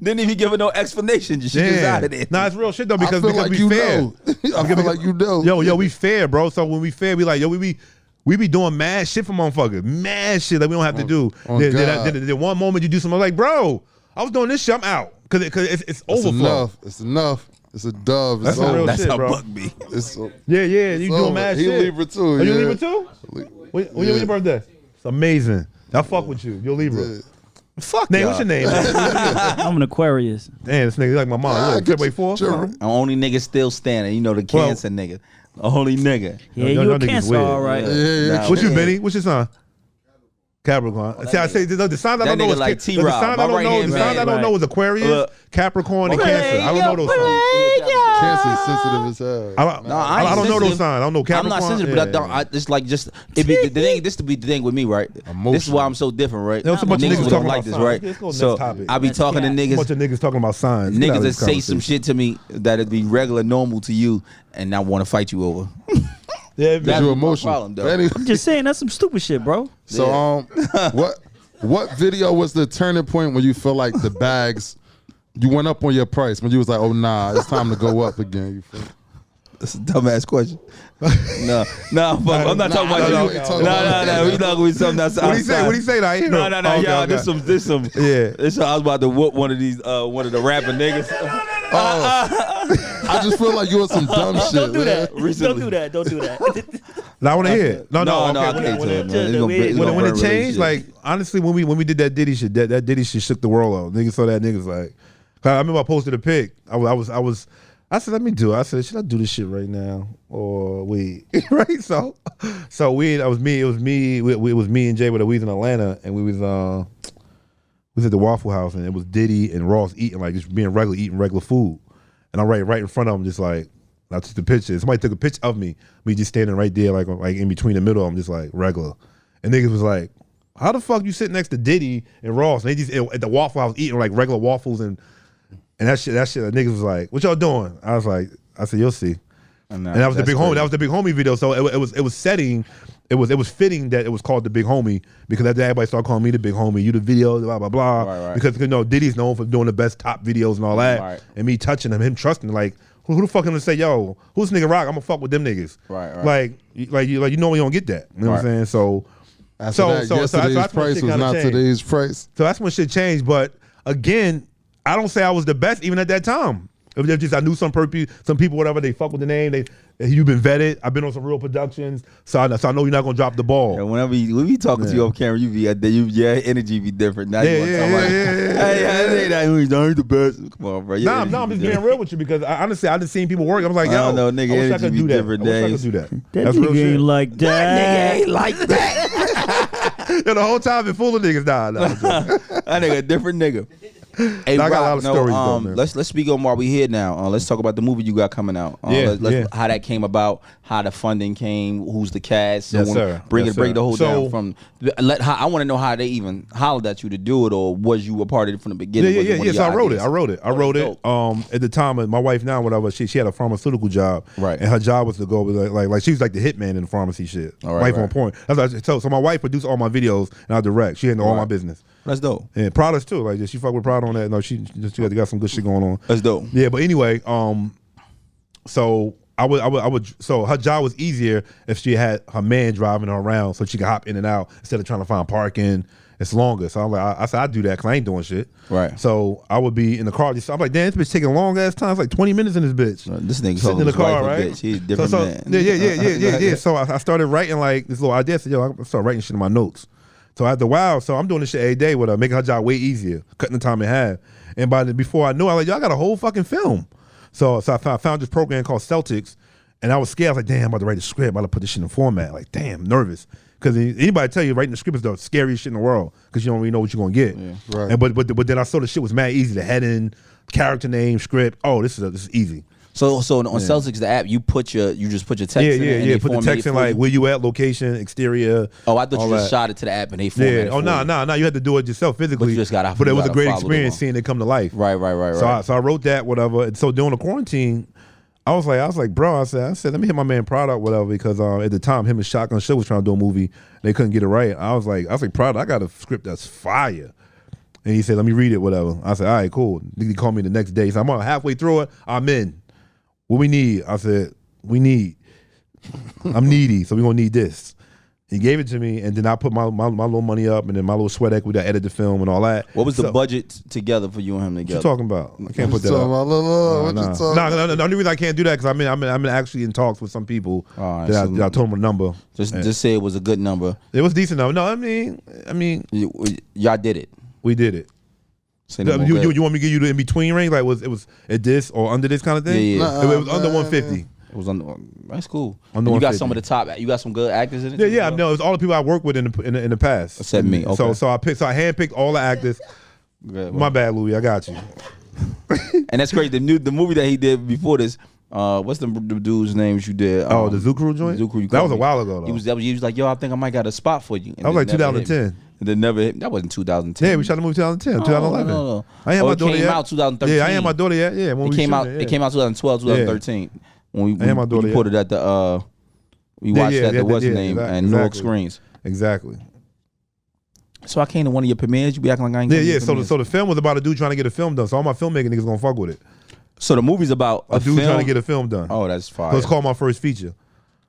Speaker 5: Didn't even give it no explanation. Just out of there.
Speaker 1: Nah, it's real shit though because
Speaker 3: I feel like
Speaker 1: we
Speaker 3: you
Speaker 1: fair.
Speaker 3: know. I feel like you know.
Speaker 1: Yo, we fair, bro. So when we fair, we like, yo, we be doing mad shit for motherfuckers. Mad shit that we don't have to do. Then one moment you do something like, bro, I was doing this shit, I'm out. Cause it's overflow.
Speaker 3: It's enough. It's a dove. It's
Speaker 1: That's some real
Speaker 3: over.
Speaker 5: That's
Speaker 1: shit,
Speaker 5: how
Speaker 1: bro.
Speaker 5: Buck be.
Speaker 3: It's
Speaker 1: Yeah, you doing
Speaker 3: over.
Speaker 1: mad
Speaker 3: He
Speaker 1: shit.
Speaker 3: Libra too.
Speaker 1: Are you
Speaker 3: yeah.
Speaker 1: Libra too? When your birthday? It's amazing. I fuck with you. You're Libra.
Speaker 3: Yeah.
Speaker 5: Fuck
Speaker 1: Name,
Speaker 5: y'all.
Speaker 1: what's your name? Man?
Speaker 6: I'm an Aquarius.
Speaker 1: Damn, this nigga like my mom. Look, February 4th.
Speaker 3: Sure.
Speaker 5: The only nigga still standing. You know the cancer nigga. The only nigga.
Speaker 6: Yeah,
Speaker 1: Y'all
Speaker 6: you a
Speaker 1: niggas
Speaker 6: Cancer,
Speaker 1: weird.
Speaker 6: all right.
Speaker 3: Yeah.
Speaker 5: Nah,
Speaker 1: What you,
Speaker 5: man.
Speaker 1: Benny? What's your sign? Capricorn. See, I say the signs I
Speaker 5: that
Speaker 1: don't know
Speaker 5: nigga
Speaker 1: is
Speaker 5: like
Speaker 1: the
Speaker 5: T-Rob,
Speaker 1: signs
Speaker 5: my
Speaker 1: I don't know.
Speaker 5: right-hand
Speaker 1: The signs I
Speaker 6: man.
Speaker 1: don't know is Aquarius,
Speaker 5: Look.
Speaker 1: Capricorn, and Cancer. I don't know those signs.
Speaker 3: Cancer's sensitive as hell.
Speaker 1: I don't know those signs. I don't know
Speaker 5: I'm
Speaker 1: Capricorn.
Speaker 5: not sensitive, but I don't. It's like just it be the thing. This to be the thing with me, right? This is why I'm so different, right?
Speaker 1: There's a bunch of
Speaker 5: Niggas
Speaker 1: niggas
Speaker 5: don't
Speaker 1: talking
Speaker 5: like
Speaker 1: about
Speaker 5: this,
Speaker 1: signs.
Speaker 5: right?
Speaker 1: Let's go next
Speaker 5: So
Speaker 1: topic.
Speaker 5: I be
Speaker 6: That's
Speaker 5: talking to
Speaker 6: cat.
Speaker 1: A bunch
Speaker 5: niggas.
Speaker 1: of niggas talking about signs. Get out
Speaker 5: Niggas
Speaker 1: of
Speaker 5: that
Speaker 1: this
Speaker 5: say some
Speaker 1: conversation.
Speaker 5: shit to me that'd be regular normal to you, and I want to fight you over.
Speaker 1: Yeah,
Speaker 5: That's
Speaker 3: You
Speaker 5: my
Speaker 3: emotional.
Speaker 5: problem, though.
Speaker 3: Benny,
Speaker 6: I'm just saying that's some stupid shit, bro.
Speaker 3: so what video was the turning point when you feel like the bags you went up on your price when you was like, oh nah, it's time to go up again? You feel?
Speaker 5: That's a dumbass question. No, fuck, I'm not talking about
Speaker 3: no,
Speaker 5: you.
Speaker 3: we ain't talking about
Speaker 5: No, we talking with something that's
Speaker 1: What do you say?
Speaker 5: outside.
Speaker 1: What do you say? I hear
Speaker 5: No,
Speaker 1: him.
Speaker 5: y'all.
Speaker 1: Okay.
Speaker 5: This some.
Speaker 1: Yeah.
Speaker 5: This I was about to whoop one of these, one of the rapper niggas.
Speaker 3: I just feel like you on some dumb shit.
Speaker 6: Don't do
Speaker 3: man.
Speaker 6: that.
Speaker 5: Recently.
Speaker 6: Don't do that.
Speaker 1: Now I want to hear it. No.
Speaker 5: I
Speaker 1: Okay.
Speaker 5: can't
Speaker 1: When
Speaker 5: tell it, man. It's gonna
Speaker 6: when-
Speaker 5: burn
Speaker 1: it changed,
Speaker 5: relationships.
Speaker 1: like honestly, when we did that Diddy shit, that Diddy shit shook the world out. Niggas saw that. Niggas like, 'cause I remember I posted a pic. I said, let me do it. I said, should I do this shit right now or wait? Right? So it was me and Jay, but we was in Atlanta and we was at the Waffle House and it was Diddy and Ross eating like just eating regular food, and I'm right in front of them, just like I took the picture. Somebody took a picture of me just standing right there, like in between the middle of them, just like regular, and niggas was like, how the fuck you sit next to Diddy and Ross? And they just at the Waffle House eating like regular waffles and that shit. The niggas was like, "What y'all doing?" I said, "You'll see." And that was the big homie. That was the big homie video. So it was setting. It was fitting that it was called the big homie because after everybody started calling me the big homie, you the video, blah blah blah.
Speaker 5: Right.
Speaker 1: Because Diddy's known for doing the best top videos and all that.
Speaker 5: Right.
Speaker 1: And me touching him trusting like. Who the fuck gonna say, yo, who's nigga Rock? I'm gonna fuck with them niggas.
Speaker 5: Right.
Speaker 1: Like you know we don't get that. You know what I'm saying? So
Speaker 3: After that, yesterday's
Speaker 1: that's when
Speaker 3: price
Speaker 1: shit
Speaker 3: was
Speaker 1: kinda
Speaker 3: not
Speaker 1: changed.
Speaker 3: today's price.
Speaker 1: So that's when shit changed. But again, I don't say I was the best even at that time. It was just I knew some people, whatever, they fuck with the name. You've been vetted. I've been on some real productions, so I know you're not gonna drop the ball.
Speaker 5: Yeah, when we talking to you off camera, your energy be different. Now you want to talk about hey, I ain't the best. Come on, bro.
Speaker 1: Nah, I'm just being real with you because honestly, I just seen people work. I was like, yo,
Speaker 5: I don't know, nigga,
Speaker 1: I wish I
Speaker 5: energy
Speaker 1: could
Speaker 5: be
Speaker 1: do that.
Speaker 5: different
Speaker 1: I wish I
Speaker 5: days.
Speaker 1: could do that.
Speaker 6: That
Speaker 1: That's real
Speaker 6: nigga
Speaker 1: shit.
Speaker 6: ain't like that.
Speaker 5: like that.
Speaker 1: Yo, the whole time been full of niggas. Nah.
Speaker 5: That nigga a different nigga. Hey,
Speaker 1: I got a lot
Speaker 5: Rock,
Speaker 1: of stories though, man.
Speaker 5: let's speak on while we here now. Let's talk about the movie you got coming out. Let's how that came about, how the funding came, who's the cast. So
Speaker 1: Yes, sir.
Speaker 5: Break
Speaker 1: Yes,
Speaker 5: the
Speaker 1: sir.
Speaker 5: whole
Speaker 1: So-
Speaker 5: down from. I want to know how they even hollered at you to do it, or was you a part of it from the beginning? Was it one
Speaker 1: Yeah.
Speaker 5: of
Speaker 1: So
Speaker 5: your
Speaker 1: I wrote
Speaker 5: ideas?
Speaker 1: it. I wrote it.
Speaker 5: Dope.
Speaker 1: At the time, my wife now, whatever, she had a pharmaceutical job,
Speaker 5: Right.
Speaker 1: And her job was to go with like she was like the hitman in the pharmacy shit.
Speaker 5: All right,
Speaker 1: Wife on
Speaker 5: right.
Speaker 1: point. That's so my wife produced all my videos and I direct. She handled all my
Speaker 5: Right.
Speaker 1: business.
Speaker 5: That's dope.
Speaker 1: And products too. Like she fuck with Prada on that. No, she got some good shit going on.
Speaker 5: That's dope.
Speaker 1: Yeah, but anyway, so So her job was easier if she had her man driving her around, so she could hop in and out instead of trying to find parking. It's longer. So I'm like, I said I'd do that because I ain't doing shit.
Speaker 5: Right.
Speaker 1: So I would be in the car. I'm like, damn, this bitch taking a long ass time. It's like 20 minutes in this bitch.
Speaker 5: This nigga
Speaker 1: sitting in the car, right?
Speaker 5: Bitch. He's a different man.
Speaker 1: Yeah. So I started writing like this little idea. I said, yo, I started writing shit in my notes. So after a while, so I'm doing this shit every day with her, making her job way easier, cutting the time in half. And before I knew, I was like, yo, I got a whole fucking film. So I found this program called Celtics, and I was scared. I was like, damn, I'm about to write a script. I'm about to put this shit in format. Like, damn, nervous. Because anybody tell you writing the script is the scariest shit in the world because you don't really know what you're gonna get.
Speaker 3: Yeah. Right.
Speaker 1: And but then I saw the shit was mad easy. The heading, character name, script. Oh, this is easy.
Speaker 5: So on Celtics, the app, you just put your text in it.
Speaker 1: Yeah. Put the text in like where you at, location, exterior.
Speaker 5: Oh, I thought you just
Speaker 1: that.
Speaker 5: shot it to the app and they formatted it.
Speaker 1: Oh, no. You had to do it yourself physically.
Speaker 5: But you just gotta-
Speaker 1: But it
Speaker 5: you
Speaker 1: was a
Speaker 5: gotta
Speaker 1: great
Speaker 5: follow
Speaker 1: experience
Speaker 5: along.
Speaker 1: seeing it come to life.
Speaker 5: Right.
Speaker 1: So I wrote that, whatever. And so during the quarantine, I was like, bro, I said, let me hit my man Prada, whatever, because at the time him and Shotgun Show was trying to do a movie. They couldn't get it right. I was like, Prada, I got a script that's fire. And he said, let me read it, whatever. I said, all right, cool. He called me the next day. He said, I'm halfway through it. I'm in. What we need? I said, I'm needy, so we're going to need this. He gave it to me, and then I put my little money up, and then my little sweat equity, I edited the film and all that.
Speaker 5: What was the budget together for you and him
Speaker 1: What
Speaker 5: together?
Speaker 1: you talking about? I can't put that up. No, the only reason I can't do that because I'm actually in talks with some people
Speaker 5: All right,
Speaker 1: that
Speaker 5: so
Speaker 1: I told them a number.
Speaker 5: Just say it was a good number.
Speaker 1: It was decent though. No, I mean,
Speaker 5: Y'all did it.
Speaker 1: we did it.
Speaker 5: Say no more
Speaker 1: You
Speaker 5: good.
Speaker 1: want me to give you the in between range? Like it was at this or under this kind of thing?
Speaker 5: Yeah.
Speaker 1: It was under 150.
Speaker 5: It was on. That's cool.
Speaker 1: On the
Speaker 5: And you got
Speaker 1: 150.
Speaker 5: some of the top. You got some good actors in it.
Speaker 1: Yeah. I know. It was all the people I worked with in the past.
Speaker 5: Except me. Okay.
Speaker 1: So I handpicked all the actors.
Speaker 5: Good.
Speaker 1: My bad, Louis. I got you.
Speaker 5: And that's crazy. The movie that he did before this. What's the dude's names you did?
Speaker 1: The Zoo Crew joint.
Speaker 5: Zoo Crew, you
Speaker 1: that was
Speaker 5: called
Speaker 1: a
Speaker 5: me.
Speaker 1: while ago though.
Speaker 5: He was like, yo, I think I might got a spot for you. And
Speaker 1: That was
Speaker 5: then
Speaker 1: like
Speaker 5: never hit me.
Speaker 1: 2010.
Speaker 5: And then never hit me. That wasn't 2010.
Speaker 1: Yeah, we shot the movie 2010, 2011.
Speaker 5: No.
Speaker 1: I ain't had my daughter
Speaker 5: It came
Speaker 1: yet.
Speaker 5: out 2013.
Speaker 1: Yeah, I ain't had my daughter yet. Yeah, when
Speaker 5: It
Speaker 1: we
Speaker 5: came out.
Speaker 1: shooting
Speaker 5: It came out 2012, 2013. When
Speaker 1: I had my daughter
Speaker 5: we put it at the. We watched that. The what's name and Newark
Speaker 1: exactly.
Speaker 5: Screens.
Speaker 1: Exactly.
Speaker 5: So I came to one of your premieres. You be acting like I ain't.
Speaker 1: Yeah. So the film was about a dude trying to get a film done. So all my filmmaking niggas gonna fuck with it.
Speaker 5: So the movie's about
Speaker 1: A dude
Speaker 5: film.
Speaker 1: trying to get a film done.
Speaker 5: Oh, that's fire.
Speaker 1: So it's called my first feature.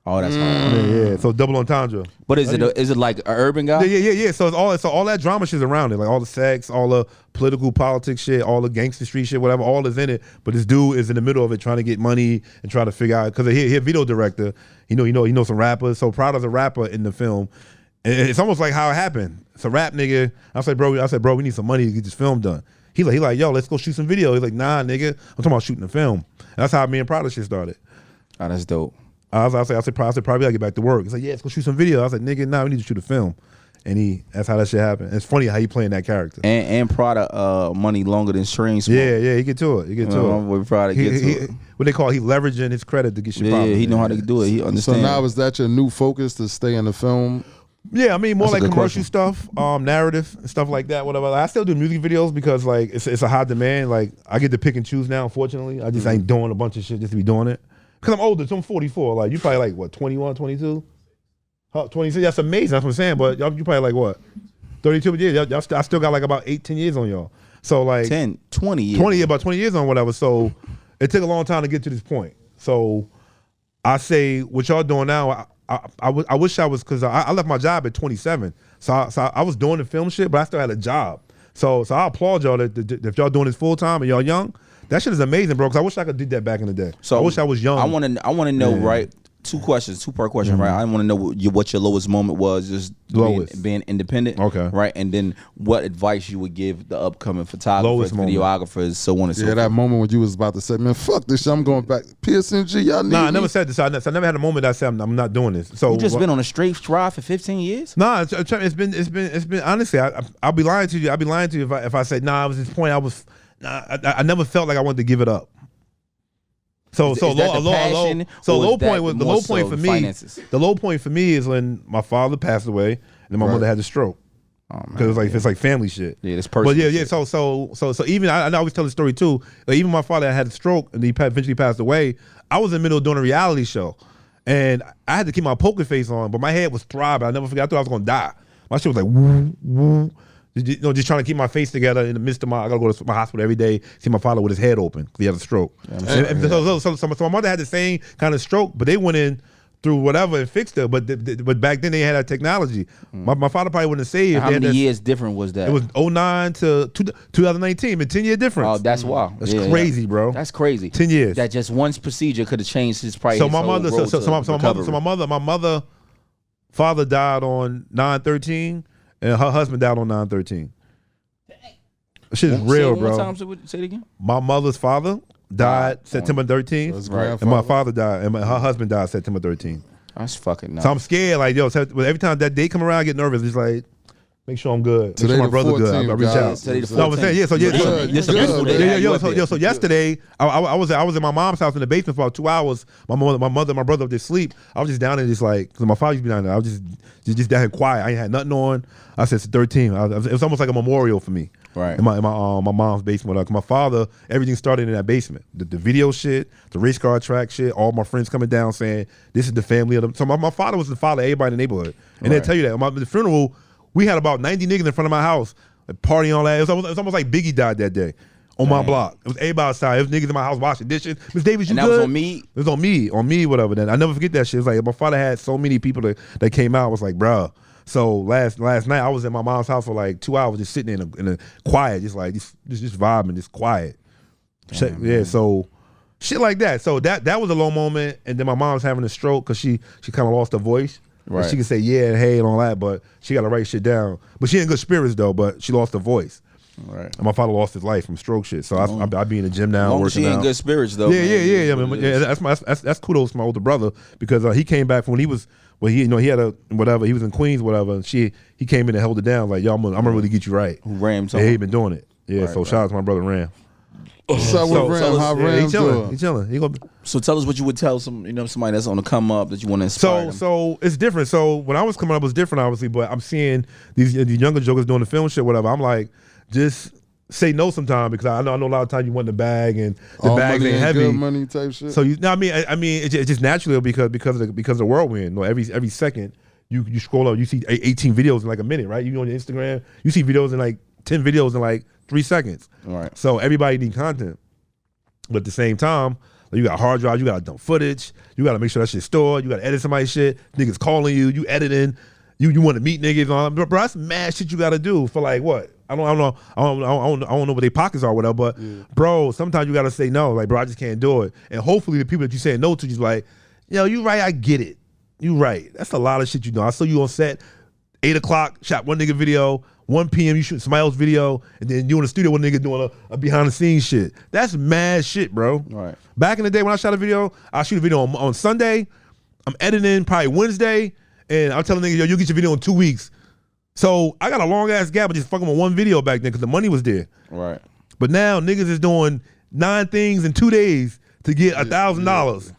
Speaker 5: Oh, that's fire.
Speaker 1: Yeah. So double entendre.
Speaker 5: But is it like an urban guy?
Speaker 1: Yeah. So all that drama shit's around it, like all the sex, all the political politics shit, all the gangster street shit, whatever, all is in it. But this dude is in the middle of it, trying to get money and trying to figure out because he a video director. He know some rappers. So Prada's a rapper in the film. And it's almost like how it happened. It's a rap nigga. I said, bro, we need some money to get this film done. He like, yo, let's go shoot some video. He's like, nah, nigga, I'm talking about shooting a film. And that's how me and Prada shit started.
Speaker 5: Oh, that's dope.
Speaker 1: I said, probably gotta get back to work. He's like, yeah, let's go shoot some video. I was like, nigga, nah, we need to shoot a film. And that's how that shit happened. It's funny how he playing that character.
Speaker 5: And Prada money longer than Stream Smoke.
Speaker 1: Yeah, he get to it.
Speaker 5: My boy Prada get to it.
Speaker 1: What they call he leveraging his credit to get shit
Speaker 5: Yeah,
Speaker 1: popping.
Speaker 5: he know how to do it. He
Speaker 3: So
Speaker 5: understands.
Speaker 3: now is that your new focus to stay in the film?
Speaker 1: Yeah, I mean more
Speaker 3: That's a
Speaker 1: like
Speaker 3: good
Speaker 1: commercial
Speaker 3: question.
Speaker 1: stuff, narrative and stuff like that. Whatever. I still do music videos because like it's a high demand. Like I get to pick and choose now. Unfortunately, I just ain't doing a bunch of shit just to be doing it. Cause I'm older. So I'm 44. Like you probably like what 21, 22, 26. That's amazing. That's what I'm saying. But you probably like what 32 years. I still got like about 8-10 years on y'all. So like
Speaker 5: 10, 20 years.
Speaker 1: 20 about 20 years on whatever. So it took a long time to get to this point. So I say what y'all doing now. I wish I was because I left my job at 27. So I was doing the film shit, but I still had a job. So I applaud y'all that if y'all doing this full time and y'all young. That shit is amazing, bro. Because I wish I could do that back in the day.
Speaker 5: So
Speaker 1: I wish I was young.
Speaker 5: I want to know, right? Two part question, right? I want to know what your lowest moment was, just being independent,
Speaker 1: Okay.
Speaker 5: right? And then what advice you would give the upcoming photographers,
Speaker 1: Lowest moment.
Speaker 5: videographers, so on and so
Speaker 3: Yeah,
Speaker 5: forth.
Speaker 3: that moment when you was about to say, man, fuck this shit, I'm going back. PSNG, y'all need
Speaker 1: Nah, I
Speaker 3: me.
Speaker 1: never said this. I never had a moment that I said I'm not doing this. So
Speaker 5: You just been on a straight drive for 15 years.
Speaker 1: Nah, it's been honestly. I'll be lying to you. I'll be lying to you if I said nah. I was at this point. I never felt like I wanted to give it up. So
Speaker 5: Is that the passion, or
Speaker 1: low
Speaker 5: is that
Speaker 1: point was the
Speaker 5: more
Speaker 1: low point
Speaker 5: so
Speaker 1: for me.
Speaker 5: finances?
Speaker 1: The low point for me is when my father passed away and then my mother had a stroke. Because it's like family shit.
Speaker 5: Yeah, it's personal.
Speaker 1: But yeah.
Speaker 5: shit.
Speaker 1: So even I always tell the story too. Like even my father had a stroke and he eventually passed away. I was in the middle of doing a reality show, and I had to keep my poker face on, but my head was throbbing. I never forgot. I thought I was gonna die. My shit was like woo woo. just trying to keep my face together in the midst of I gotta go to my hospital every day, see my father with his head open because he had a stroke. So my mother had the same kind of stroke, but they went in through whatever and fixed it. But back then they had that technology. My father probably wouldn't have saved.
Speaker 5: How many years different was that?
Speaker 1: It was 2009 to 2019, but 10-year difference.
Speaker 5: Oh, that's wild.
Speaker 1: That's crazy, bro.
Speaker 5: That's crazy.
Speaker 1: 10 years.
Speaker 5: That just one procedure could have changed his price.
Speaker 1: So my mother, my father died on 9/13, and her husband died on 9/13. Shit is real, bro.
Speaker 5: Say it again.
Speaker 1: My mother's father died September 13th, and my father died, and her husband died September 13th.
Speaker 5: That's fucking nuts.
Speaker 1: So I'm scared, like, yo, every time that day come around, I get nervous. It's like, make sure I'm good. Make
Speaker 3: Today
Speaker 1: sure my
Speaker 3: the
Speaker 1: brother good.
Speaker 3: 14th,
Speaker 1: I reach out.
Speaker 5: Today the
Speaker 1: No, I'm saying, yeah. So yeah,
Speaker 5: This is a beautiful day.
Speaker 1: so yesterday, I was in my mom's house in the basement for about 2 hours. My mother, and my brother up there sleep. I was just down there, just like, because my father used to be down there. I was just down here quiet. I ain't had nothing on. I said it's 13. It was almost like a memorial for me.
Speaker 5: Right.
Speaker 1: In my mom's basement. Cause my father, everything started in that basement. The video shit, the race car track shit. All my friends coming down saying this is the family of them. So my father was the father of everybody in the neighborhood, and they'll tell you that. The funeral, we had about 90 niggas in front of my house, like partying all that. It was almost like Biggie died that day on my block. It was everybody outside. It was niggas in my house washing dishes. Miss Davis, you
Speaker 5: and
Speaker 1: good?
Speaker 5: that was on me?
Speaker 1: It was on me, whatever. Then I never forget that shit. It's like my father had so many people that came out. I was like, bruh. So last night I was at my mom's house for like 2 hours, just sitting in a quiet, just like just vibing, just quiet. So shit like that. So that was a low moment. And then my mom's having a stroke because she kind of lost her voice. Right. She can say yeah and hey and all that, but she got to write shit down. But she in good spirits though. But she lost her voice. Right. And my father lost his life from stroke shit. So I be in the gym now.
Speaker 5: Long
Speaker 1: working
Speaker 5: as she in
Speaker 1: out.
Speaker 5: good spirits though.
Speaker 1: Yeah. That's kudos to my older brother because he came back from when he was. Well, he had a whatever. He was in Queens, whatever. And he came in and held it down. Like, yo, I'm gonna really get you right.
Speaker 5: Who Ram?
Speaker 1: Yeah, he been doing it. Yeah. So shout out to my brother Ram.
Speaker 3: What's up with Ram? How Ram doing?
Speaker 1: He chilling.
Speaker 5: So tell us what you would tell somebody that's on the come up that you want to inspire them.
Speaker 1: So it's different. So when I was coming up, it was different, obviously. But I'm seeing these younger jokers doing the film shit, whatever. I'm like, just say no sometime because I know a lot of times you want the bag and the bags ain't heavy.
Speaker 3: Good money type shit.
Speaker 1: So I mean it's just naturally because of the world we're in. Every second you scroll up, you see 18 videos in like a minute, right? You on your Instagram, you see videos in like 10 videos in like 3 seconds.
Speaker 5: Right.
Speaker 1: So everybody need content, but at the same time, you got hard drives, you got to dump footage, you got to make sure that shit's stored, you got to edit somebody's shit. Niggas calling you editing, you want to meet niggas on. Bro, that's mad shit you got to do for like what? I don't know what their pockets are, or whatever. But bro, sometimes you gotta say no. Like, bro, I just can't do it. And hopefully, the people that you say no to, just like, yo, you right, I get it. You right. That's a lot of shit you know. I saw you on set, 8 o'clock, shot one nigga video. 1 p.m. you shoot somebody else's video, and then you in the studio with a nigga doing a behind the scenes shit. That's mad shit, bro.
Speaker 5: Right.
Speaker 1: Back in the day when I shot a video, I shoot a video on Sunday. I'm editing probably Wednesday, and I'm telling niggas, yo, you get your video in 2 weeks. So I got a long ass gap of just fucking with one video back then because the money was there.
Speaker 5: Right.
Speaker 1: But now niggas is doing 9 things in 2 days to get $1,000.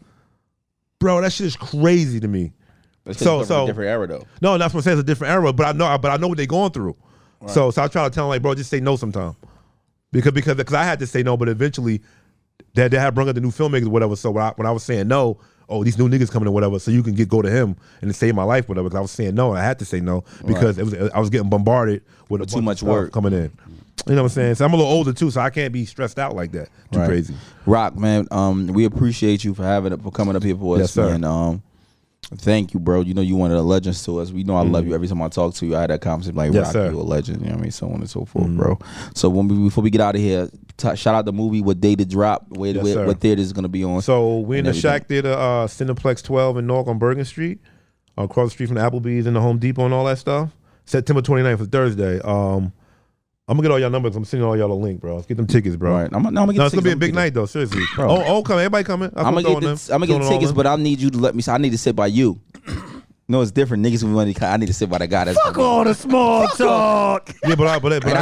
Speaker 1: Bro, that shit is crazy to me.
Speaker 5: It's a different era though.
Speaker 1: No, that's what I'm saying. It's a different era, but I know what they're going through. Right. So I try to tell them like, bro, just say no sometime. Because I had to say no, but eventually they had brought up the new filmmakers or whatever. So when I was saying no, oh, these new niggas coming or whatever, so you can go to him and save my life, whatever. Because I was saying no, and I had to say no because I was getting bombarded with
Speaker 5: too much work
Speaker 1: coming in. You know what I'm saying? So I'm a little older too, so I can't be stressed out like that. Too crazy.
Speaker 5: Rock, man. We appreciate you for coming up here for us,
Speaker 1: yes, sir.
Speaker 5: And thank you, bro. You know you one of the legends to us. We know I love you. Every time I talk to you, I had that conversation like,
Speaker 1: yes,
Speaker 5: Rock,
Speaker 1: sir.
Speaker 5: you a legend. You know what I mean? So on and so forth, bro. So before we get out of here, shout out the movie, what day to drop, what theater is gonna be on.
Speaker 1: So we're in the Shack Theater, Cineplex 12 in Newark on Bergen Street, across the street from the Applebee's and the Home Depot and all that stuff. September 29th is Thursday. I'm gonna get all y'all numbers. I'm sending all y'all a link, bro. Let's get them tickets, bro.
Speaker 5: Right. I'm gonna get
Speaker 1: it's gonna be a big night though. Seriously. Come. Everybody coming.
Speaker 5: I'm gonna get tickets, but I need you to let me. I need to sit by you. No, it's different. Niggas with money. I need to sit by the guy that's.
Speaker 6: Fuck all the small talk.
Speaker 1: Yeah, but I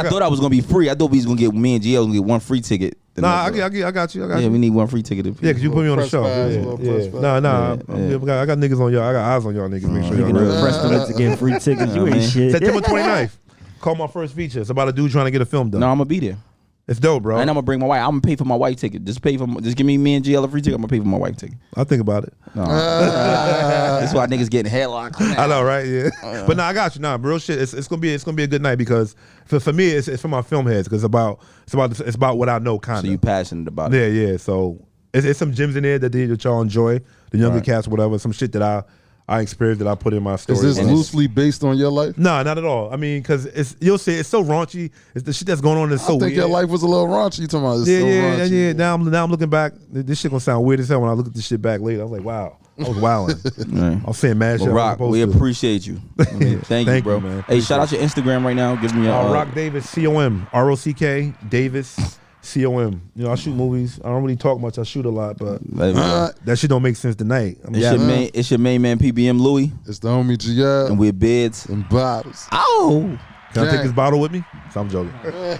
Speaker 5: thought I was gonna be free. I thought we was gonna get me and GL gonna get one free ticket.
Speaker 1: Nah, I got you.
Speaker 5: Yeah, we need one free ticket.
Speaker 1: Yeah, because you put me on the show. Nah. I got niggas on y'all. I got eyes on y'all niggas. Make sure y'all real.
Speaker 6: Press the list to get free tickets. You ain't shit.
Speaker 1: September 29th. Call my first feature. It's about a dude trying to get a film done.
Speaker 5: No, I'm gonna be there.
Speaker 1: It's dope, bro.
Speaker 5: And I'm gonna bring my wife. I'm gonna pay for my wife ticket. Just give me and GL a free ticket. I'm gonna pay for my wife ticket.
Speaker 1: I'll think about it.
Speaker 5: No. That's why niggas getting headlocked.
Speaker 1: I know, right? Yeah. But no, I got you. Nah, real shit. It's gonna be a good night because for me it's for my film heads because it's about what I know kind of.
Speaker 5: So you passionate about it.
Speaker 1: Yeah. So it's some gems in there that y'all enjoy. The younger cats, whatever. Some shit that I experienced that I put in my story.
Speaker 3: Is this loosely based on your life?
Speaker 1: No, not at all. I mean, because you'll see, it's so raunchy. It's the shit that's going on is so
Speaker 3: I think
Speaker 1: weird.
Speaker 3: your life was a little raunchy. You talking about it's so raunchy.
Speaker 1: Yeah. Now I'm looking back. This shit gonna sound weird as hell when I look at this shit back later. I was like, wow, I was wilding. I was saying mad shit.
Speaker 5: Well, Rock, we appreciate you. Thank you, bro.
Speaker 1: Man.
Speaker 5: Hey, shout out your Instagram right now. Give me your
Speaker 1: Rock Davis, COM, ROCK Davis, COM. You know, I shoot movies. I don't really talk much. I shoot a lot, but that shit don't make sense tonight.
Speaker 5: It's your main man PBM Louis,
Speaker 3: It's the homie GL
Speaker 5: and we're Bids
Speaker 3: and Bottles.
Speaker 5: Ow!
Speaker 1: Can I take this bottle with me? So I'm joking.